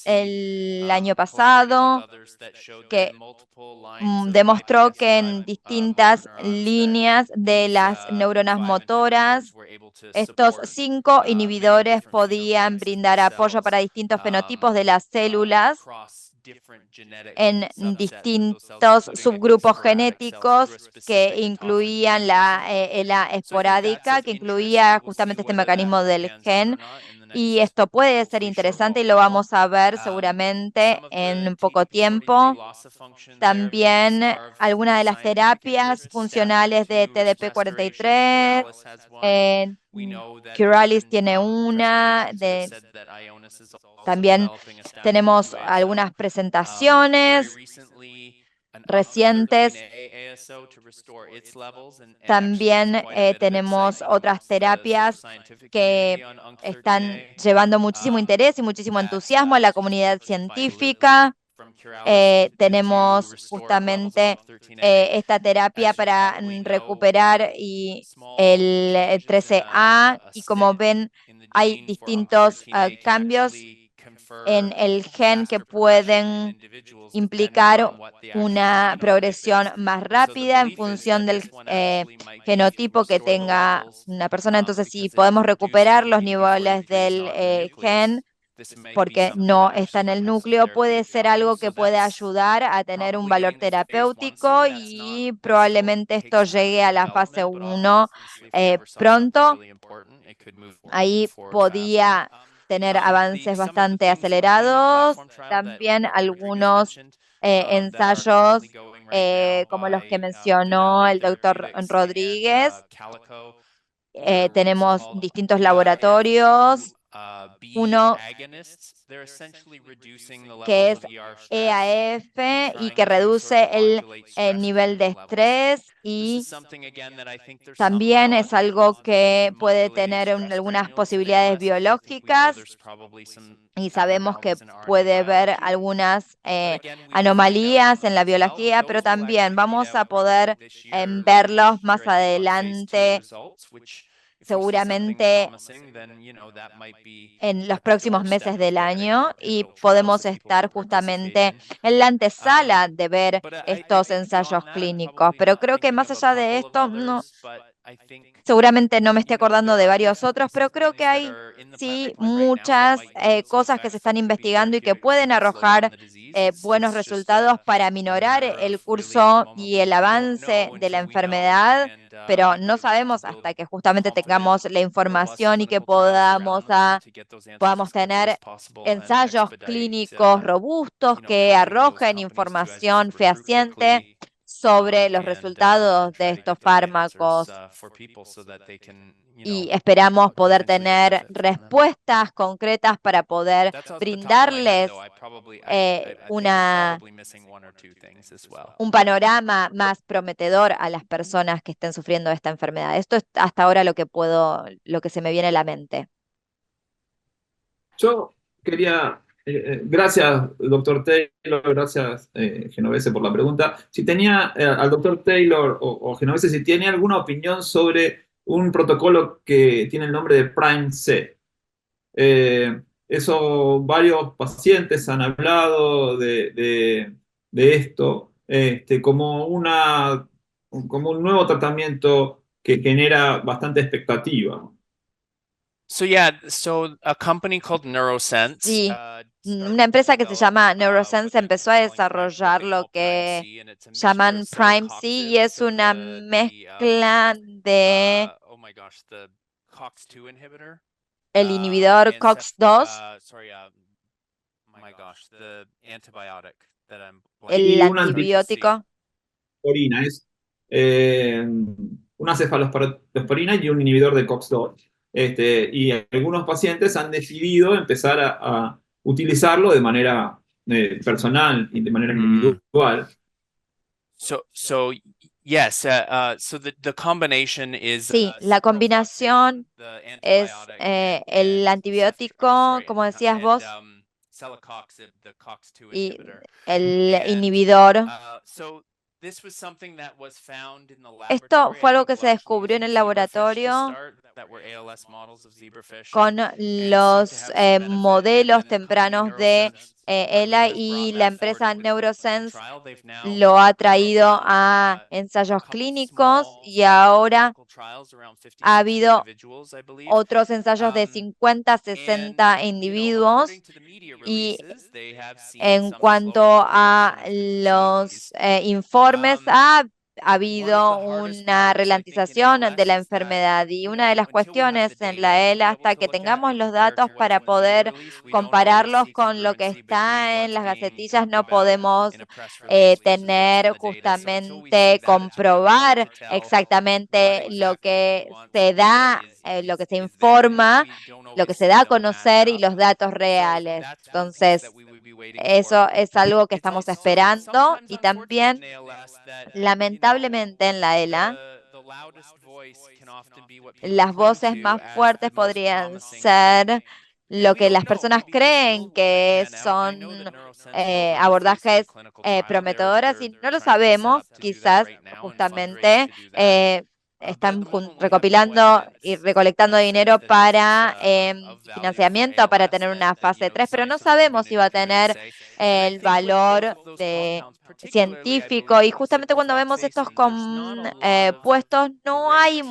el año pasado que demostró que en distintas líneas de las neuronas motoras, estos 5 inhibidores podían brindar apoyo para distintos fenotipos de las células en distintos subgrupos genéticos que incluían la ELA esporádica, que incluía justamente este mecanismo del gen. Y esto puede ser interesante y lo vamos a ver seguramente en poco tiempo. También algunas de las terapias funcionales de TDP-43, Curalis tiene una, también tenemos algunas presentaciones recientes. También tenemos otras terapias que están llevando muchísimo interés y muchísimo entusiasmo a la comunidad científica. Tenemos justamente esta terapia para recuperar el 13A y como ven hay distintos cambios en el gen que pueden implicar una progresión más rápida en función del genotipo que tenga una persona. Entonces, si podemos recuperar los niveles del gen porque no está en el núcleo, puede ser algo que puede ayudar a tener un valor terapéutico y probablemente esto llegue a la fase 1 pronto. Ahí podía tener avances bastante acelerados, también algunos ensayos como los que mencionó el doctor Rodríguez. Tenemos distintos laboratorios, uno que es EAF y que reduce el nivel de estrés y también es algo que puede tener algunas posibilidades biológicas y sabemos que puede haber algunas anomalías en la biología, pero también vamos a poder verlos más adelante, seguramente en los próximos meses del año, y podemos estar justamente en la antesala de ver estos ensayos clínicos. Pero creo que más allá de esto, no, seguramente no me estoy acordando de varios otros, pero creo que hay sí muchas cosas que se están investigando y que pueden arrojar buenos resultados para minorar el curso y el avance de la enfermedad, pero no sabemos hasta que justamente tengamos la información y que podamos tener ensayos clínicos robustos que arrojen información fehaciente sobre los resultados de estos fármacos. Y esperamos poder tener respuestas concretas para poder brindarles un panorama más prometedor a las personas que estén sufriendo esta enfermedad. Esto es hasta ahora lo que se me viene a la mente. Yo quería, gracias, doctor Taylor, gracias, Genovese, por la pregunta. Si tenía al doctor Taylor o Genovese, si tiene alguna opinión sobre un protocolo que tiene el nombre de Prime-C. Eso, varios pacientes han hablado de esto como un nuevo tratamiento que genera bastante expectativa. Sí, una empresa que se llama Neurosense empezó a desarrollar lo que llaman Prime-C y es una mezcla de el inhibidor COX-2, el antibiótico. Es una cefalosporina y un inhibidor de COX-2. Y algunos pacientes han decidido empezar a utilizarlo de manera personal y de manera individual. Sí, la combinación es el antibiótico, como decías vos, y el inhibidor Esto fue algo que se descubrió en el laboratorio con los modelos tempranos de ELA, y la empresa Neurosense lo ha traído a ensayos clínicos, y ahora ha habido otros ensayos de 50, 60 individuos. Y en cuanto a los informes, ha habido una ralentización de la enfermedad, y una de las cuestiones en la ELA, hasta que tengamos los datos para poder compararlos con lo que está en las gacetillas, no podemos tener justamente comprobar exactamente lo que se da, lo que se informa, lo que se da a conocer y los datos reales. Entonces, eso es algo que estamos esperando, y también, lamentablemente, en la ELA, las voces más fuertes podrían ser lo que las personas creen que son abordajes prometedores, y no lo sabemos. Quizás justamente están recopilando y recolectando dinero para financiamiento para tener una fase 3, pero no sabemos si va a tener el valor científico. Y justamente cuando vemos estos compuestos, no hay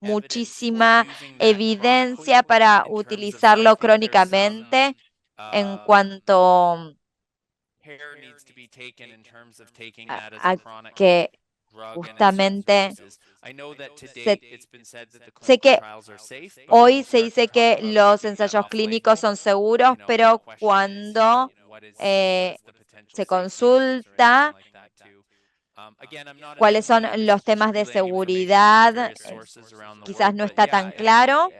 muchísima evidencia para utilizarlo crónicamente en cuanto a que justamente sé que hoy se dice que los ensayos clínicos son seguros, pero cuando se consulta cuáles son los temas de seguridad, quizás no está tan claro.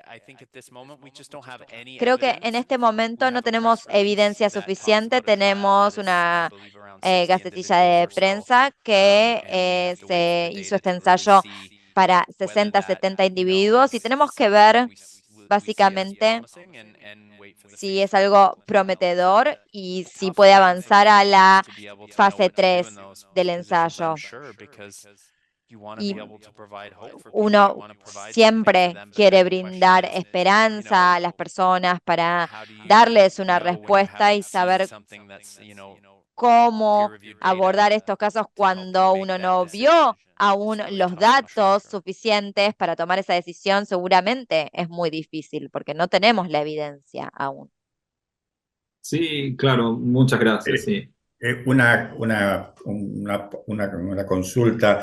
Creo que en este momento no tenemos evidencia suficiente. Tenemos una gacetilla de prensa que se hizo este ensayo para 60, 70 individuos, y tenemos que ver básicamente si es algo prometedor y si puede avanzar a la fase 3 del ensayo. Y uno siempre quiere brindar esperanza a las personas para darles una respuesta y saber cómo abordar estos casos cuando uno no vio aún los datos suficientes para tomar esa decisión. Seguramente es muy difícil porque no tenemos la evidencia aún. Sí, claro, muchas gracias, sí. Una consulta.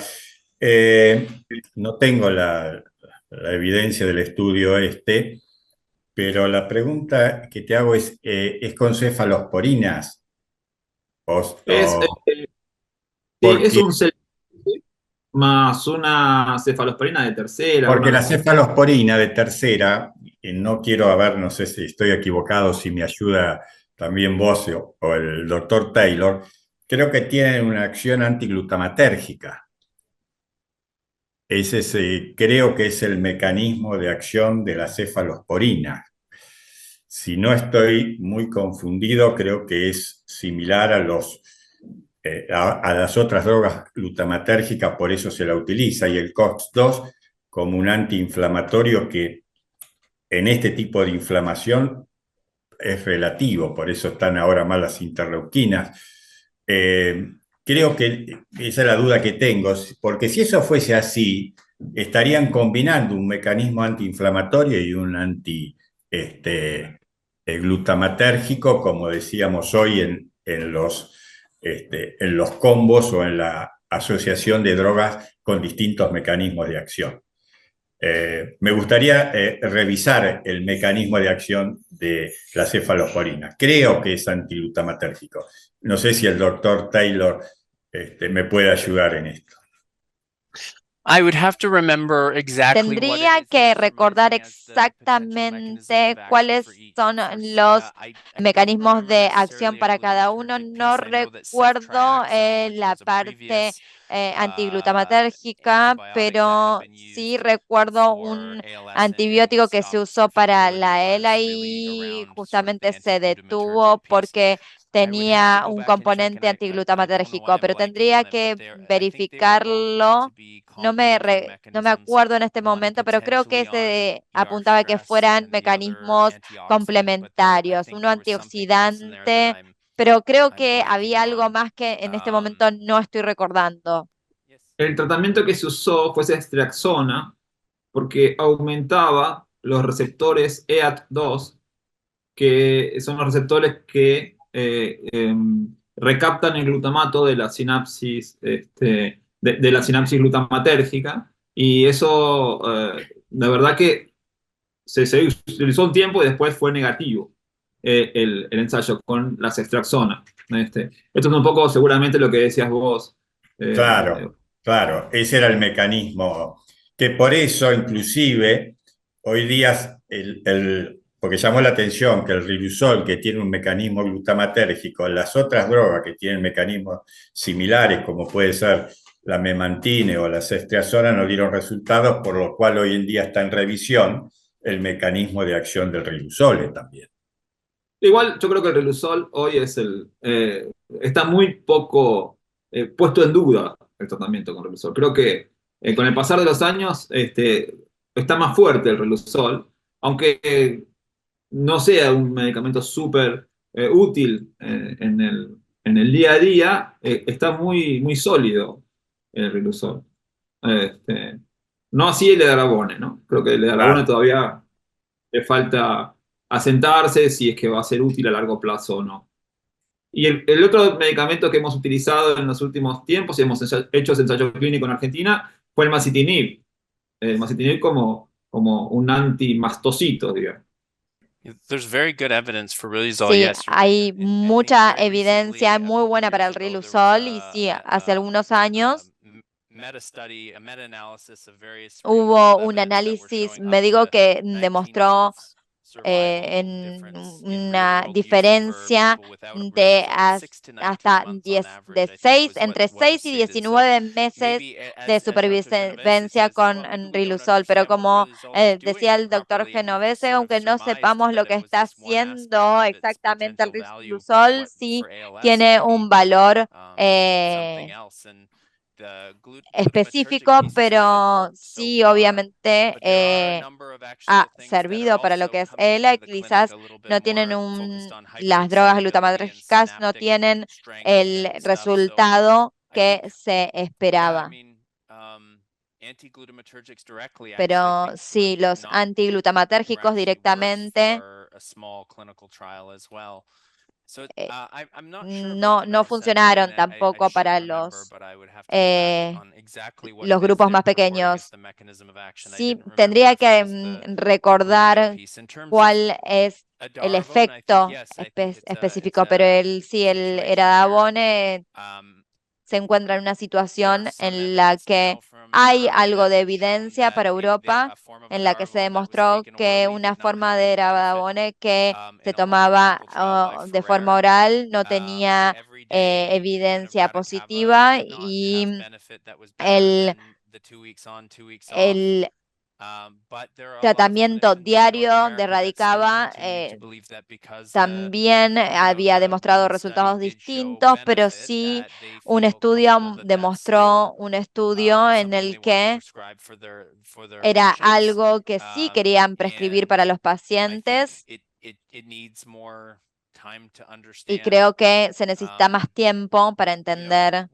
No tengo la evidencia del estudio pero la pregunta que te hago ¿es con cefalosporinas? Es, sí, es un más una cefalosporina de tercera. Porque la cefalosporina de tercera, no quiero, no sé si estoy equivocado, si me ayuda también vos o el doctor Taylor, creo que tienen una acción antiglutamatérgica. Creo que es el mecanismo de acción de la cefalosporina. Si no estoy muy confundido, creo que es similar a las otras drogas glutamatérgicas, por eso se la utiliza, y el COX-2 como un antiinflamatorio que en este tipo de inflamación es relativo, por eso están ahora más las interleuquinas. Creo que esa es la duda que tengo, porque si eso fuese así, estarían combinando un mecanismo antiinflamatorio y un glutamatérgico, como decíamos hoy en los combos o en la asociación de drogas con distintos mecanismos de acción. Me gustaría revisar el mecanismo de acción de la cefalosporina. Creo que es antiglutamatérgico. No sé si el doctor Taylor me puede ayudar en esto. Tendría que recordar exactamente cuáles son los mecanismos de acción para cada uno. No recuerdo la parte antiglutamatérgica, pero sí recuerdo un antibiótico que se usó para la ELA y justamente se detuvo porque tenía un componente antiglutamatérgico, pero tendría que verificarlo. No me acuerdo en este momento, pero creo que se apuntaba que fueran mecanismos complementarios, uno antioxidante, pero creo que había algo más que en este momento no estoy recordando. El tratamiento que se usó fue ceftriaxona porque aumentaba los receptores EAT2, que son los receptores que recaptan el glutamato de la sinapsis, de la sinapsis glutamatérgica, y eso, la verdad que se utilizó un tiempo y después fue negativo el ensayo con la ceftriaxona. Esto es un poco seguramente lo que decías vos. Claro, claro, ese era el mecanismo, que por eso inclusive hoy día, porque llamó la atención que el Riluzol, que tiene un mecanismo glutamatérgico, las otras drogas que tienen mecanismos similares, como puede ser la memantine o la ceftriaxona, no dieron resultados, por lo cual hoy en día está en revisión el mecanismo de acción del Riluzole también. Igual yo creo que el Riluzol hoy está muy poco puesto en duda el tratamiento con Riluzol. Creo que con el pasar de los años está más fuerte el Riluzol, aunque no sea un medicamento súper útil en el día a día, está muy, muy sólido el Riluzol. No así el edarabone, ¿no? Creo que el edarabone Claro. todavía le falta asentarse si es que va a ser útil a largo plazo o no. Y el otro medicamento que hemos utilizado en los últimos tiempos y hemos hecho ensayo clínico en Argentina fue el masitinib. El masitinib como un antimastocito, digamos. Sí, hay mucha evidencia muy buena para el Riluzol y sí, hace algunos años hubo un análisis médico que demostró en una diferencia de hasta 10, entre 6 y 19 meses de supervivencia con Riluzol, pero como decía el doctor Genovese, aunque no sepamos lo que está haciendo exactamente el Riluzol, sí tiene un valor específico, pero sí, obviamente ha servido para lo que es ELA. Quizás no tienen las drogas glutamatérgicas no tienen el resultado que se esperaba. Pero sí, los antiglutamatérgicos directamente no funcionaron tampoco para los grupos más pequeños. Sí, tendría que recordar cuál es el efecto específico, pero el eradavone se encuentra en una situación en la que hay algo de evidencia para Europa, en la que se demostró que una forma de eradavone que se tomaba de forma oral no tenía evidencia positiva y el tratamiento diario de Radicava también había demostrado resultados distintos, pero sí demostró un estudio en el que era algo que sí querían prescribir para los pacientes. Y creo que se necesita más tiempo para entender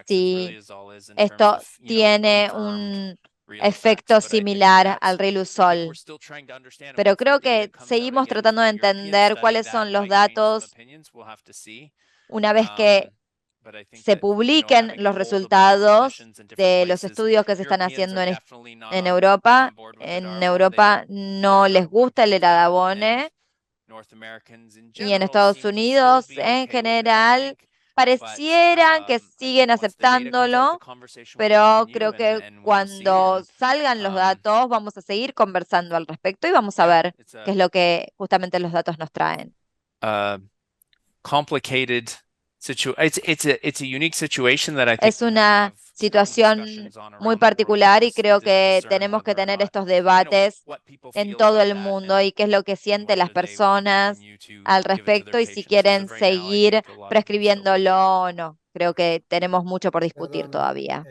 si esto tiene un efecto similar al Riluzol. Pero creo que seguimos tratando de entender cuáles son los datos una vez que se publiquen los resultados de los estudios que se están haciendo en Europa. En Europa no les gusta el eradavone y en Estados Unidos en general parecieran que siguen aceptándolo, pero creo que cuando salgan los datos vamos a seguir conversando al respecto y vamos a ver qué es lo que justamente los datos nos traen. Es una situación muy particular y creo que tenemos que tener estos debates en todo el mundo y qué es lo que sienten las personas al respecto y si quieren seguir prescribiéndolo o no. Creo que tenemos mucho por discutir Perdón, todavía.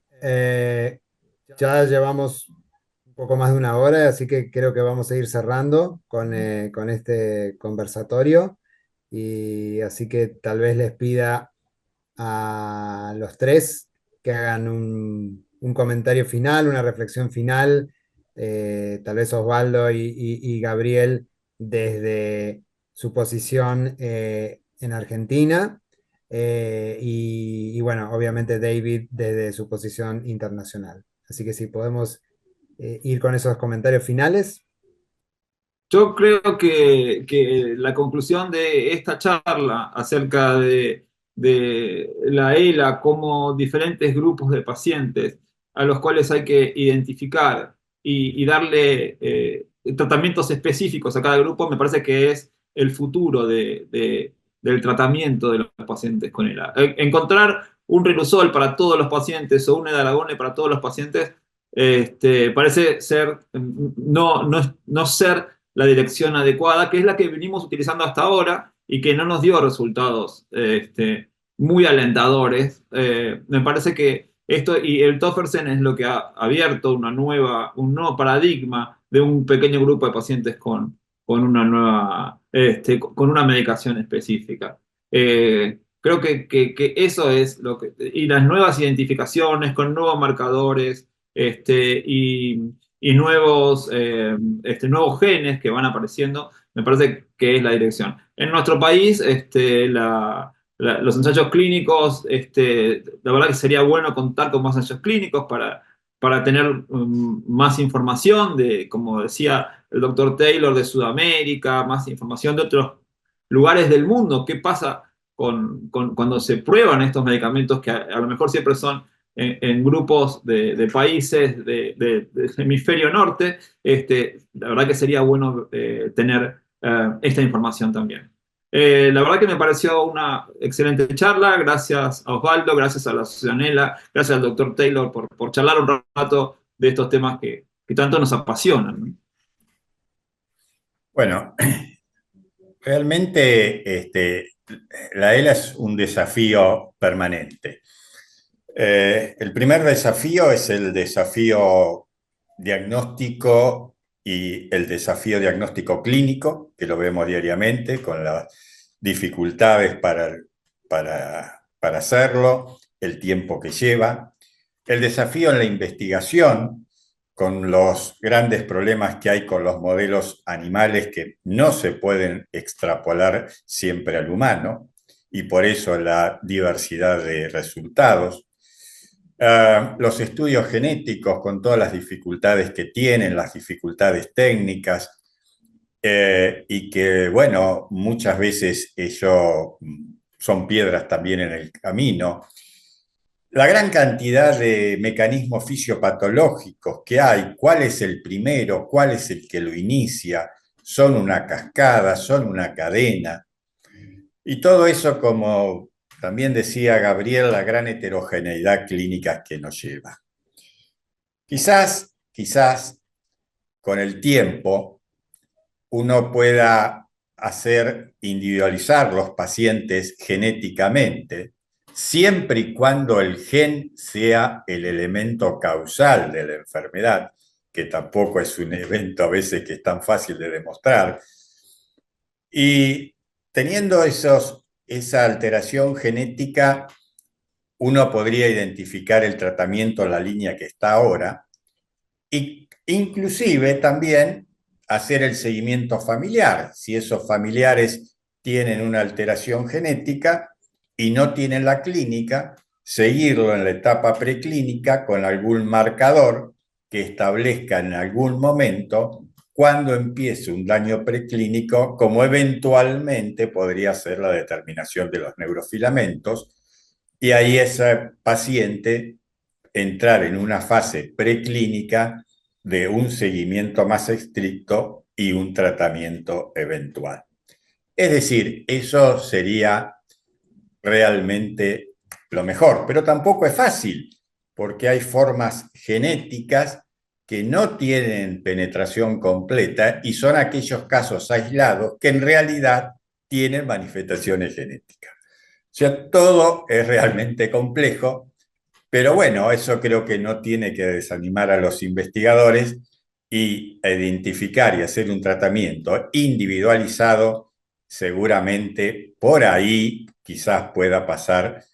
ya llevamos un poco más de una hora, así que creo que vamos a ir cerrando con este conversatorio. Y así que tal vez les pida a los tres que hagan un comentario final, una reflexión final, tal vez Osvaldo y Gabriel desde su posición en Argentina, y bueno, obviamente David desde su posición internacional. Así que si podemos ir con esos comentarios finales. Yo creo que la conclusión de esta charla acerca de la ELA como diferentes grupos de pacientes a los cuales hay que identificar y darle tratamientos específicos a cada grupo, me parece que es el futuro del tratamiento de los pacientes con ELA. Encontrar un Riluzol para todos los pacientes o un Edaravone para todos los pacientes parece ser no ser la dirección adecuada, que es la que venimos utilizando hasta ahora y que no nos dio resultados muy alentadores. Me parece que esto y el Tofersen es lo que ha abierto un nuevo paradigma de un pequeño grupo de pacientes con con una medicación específica. Creo que eso es lo que... Y las nuevas identificaciones con nuevos marcadores y nuevos genes que van apareciendo, me parece que es la dirección. En nuestro país, los ensayos clínicos, la verdad que sería bueno contar con más ensayos clínicos para tener más información de, como decía el doctor Taylor, de Sudamérica, más información de otros lugares del mundo, qué pasa cuando se prueban estos medicamentos que a lo mejor siempre son en grupos de países del hemisferio norte. La verdad que sería bueno tener esta información también. La verdad que me pareció una excelente charla. Gracias a Osvaldo, gracias a la Asociación ELA, gracias al doctor Taylor por charlar un rato de estos temas que tanto nos apasionan, ¿no? Bueno, realmente la ELA es un desafío permanente. El primer desafío es el desafío diagnóstico y el desafío diagnóstico clínico, que lo vemos diariamente con las dificultades para hacerlo, el tiempo que lleva. El desafío en la investigación, con los grandes problemas que hay con los modelos animales que no se pueden extrapolar siempre al humano, y por eso la diversidad de resultados. Los estudios genéticos con todas las dificultades que tienen, las dificultades técnicas, y que, bueno, muchas veces ellos son piedras también en el camino. La gran cantidad de mecanismos fisiopatológicos que hay, cuál es el primero, cuál es el que lo inicia, son una cascada, son una cadena. Y todo eso, como también decía Gabriel, la gran heterogeneidad clínica que nos lleva. Quizás, con el tiempo, uno pueda individualizar los pacientes genéticamente, siempre y cuando el gen sea el elemento causal de la enfermedad, que tampoco es un evento a veces que es tan fácil de demostrar. Y teniendo esa alteración genética, uno podría identificar el tratamiento en la línea que está ahora, e inclusive también hacer el seguimiento familiar. Si esos familiares tienen una alteración genética y no tienen la clínica, seguirlo en la etapa preclínica con algún marcador que establezca en algún momento cuando empiece un daño preclínico, como eventualmente podría ser la determinación de los neurofilamentos, y ahí ese paciente entrar en una fase preclínica de un seguimiento más estricto y un tratamiento eventual. Es decir, eso sería realmente lo mejor, pero tampoco es fácil, porque hay formas genéticas que no tienen penetración completa y son aquellos casos aislados que en realidad tienen manifestaciones genéticas. O sea, todo es realmente complejo, pero bueno, eso creo que no tiene que desanimar a los investigadores y identificar y hacer un tratamiento individualizado, seguramente por ahí quizás pueda pasar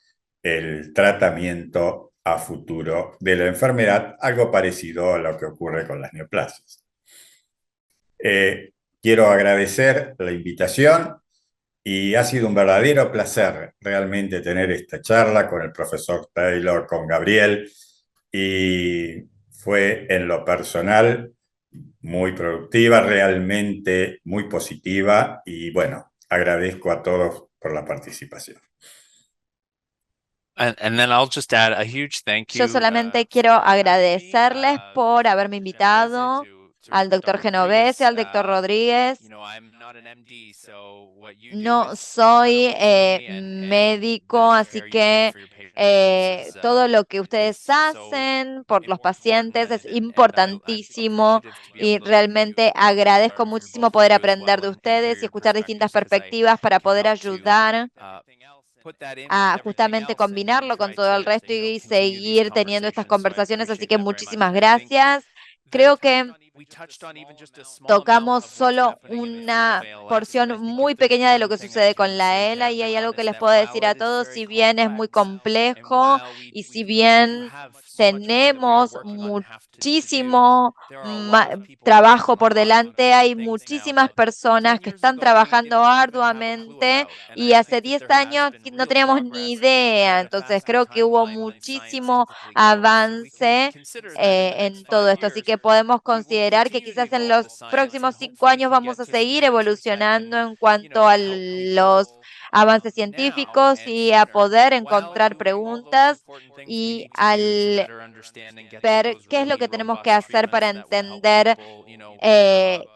el tratamiento a futuro de la enfermedad, algo parecido a lo que ocurre con las neoplasias. Quiero agradecer la invitación y ha sido un verdadero placer realmente tener esta charla con el profesor Taylor, con Gabriel, y fue en lo personal muy productiva, realmente muy positiva, y bueno, agradezco a todos por la participación. Yo solamente quiero agradecerles por haberme invitado, al doctor Genovese, al doctor Rodríguez. No soy médico, así que todo lo que ustedes hacen por los pacientes es importantísimo y realmente agradezco muchísimo poder aprender de ustedes y escuchar distintas perspectivas para poder ayudar a justamente combinarlo con todo el resto y seguir teniendo estas conversaciones. Así que muchísimas gracias. Creo que tocamos solo una porción muy pequeña de lo que sucede con la ELA y hay algo que les puedo decir a todos, si bien es muy complejo y si bien tenemos muchísimo trabajo por delante, hay muchísimas personas que están trabajando arduamente y hace 10 años no teníamos ni idea, entonces creo que hubo muchísimo avance en todo esto, así que podemos considerar que quizás en los próximos 5 años vamos a seguir evolucionando en cuanto a los avances científicos y a poder encontrar preguntas y al ver qué es lo que tenemos que hacer para entender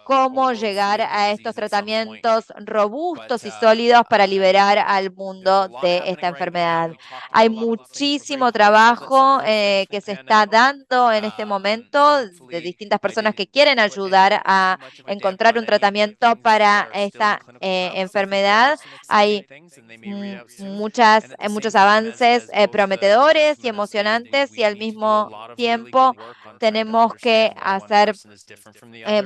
cómo llegar a estos tratamientos robustos y sólidos para liberar al mundo de esta enfermedad. Hay muchísimo trabajo que se está dando en este momento de distintas personas que quieren ayudar a encontrar un tratamiento para esta enfermedad. Hay muchos avances prometedores y emocionantes y al mismo tiempo tenemos que hacer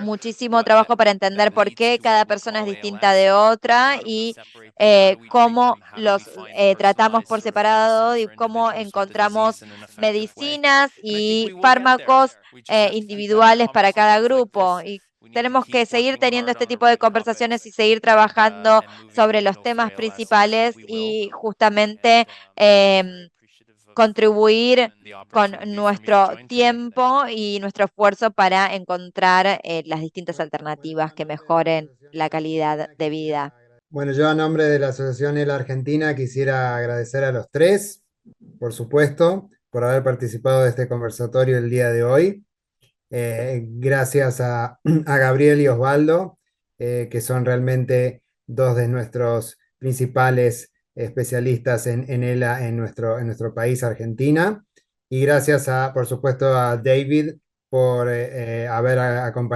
muchísimo trabajo para entender por qué cada persona es distinta de otra y cómo los tratamos por separado y cómo encontramos medicinas y fármacos individuales para cada grupo. Y tenemos que seguir teniendo este tipo de conversaciones y seguir trabajando sobre los temas principales y justamente contribuir con nuestro tiempo y nuestro esfuerzo para encontrar las distintas alternativas que mejoren la calidad de vida. Bueno, yo a nombre de la Asociación ELA Argentina quisiera agradecer a los tres, por supuesto, por haber participado de este conversatorio el día de hoy. Gracias a Gabriel y Osvaldo, que son realmente dos de nuestros principales especialistas en ELA en nuestro país, Argentina. Y gracias, por supuesto, a David por habernos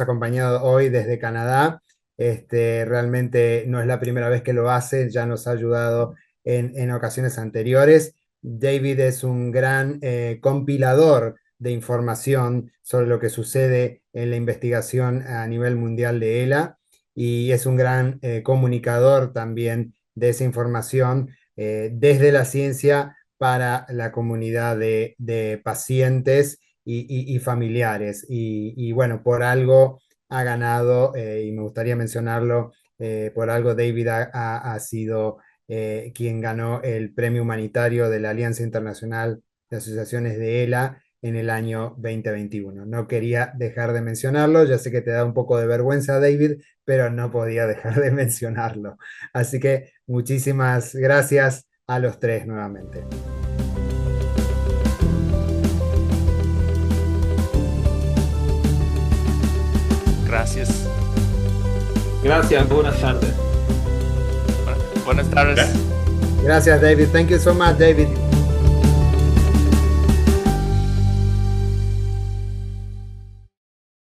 acompañado hoy desde Canadá. Realmente no es la primera vez que lo hace, ya nos ha ayudado en ocasiones anteriores. David es un gran compilador de información sobre lo que sucede en la investigación a nivel mundial de ELA y es un gran comunicador también de esa información desde la ciencia para la comunidad de pacientes y familiares. Y bueno, por algo ha ganado, y me gustaría mencionarlo, por algo David ha sido quien ganó el premio humanitario de la Alianza Internacional de Asociaciones de ELA en el año 2021. No quería dejar de mencionarlo, ya sé que te da un poco de vergüenza, David, pero no podía dejar de mencionarlo. Así que muchísimas gracias a los tres nuevamente. Gracias. Gracias, buenas tardes. Buenas tardes. Gracias, David. Thank you so much, David.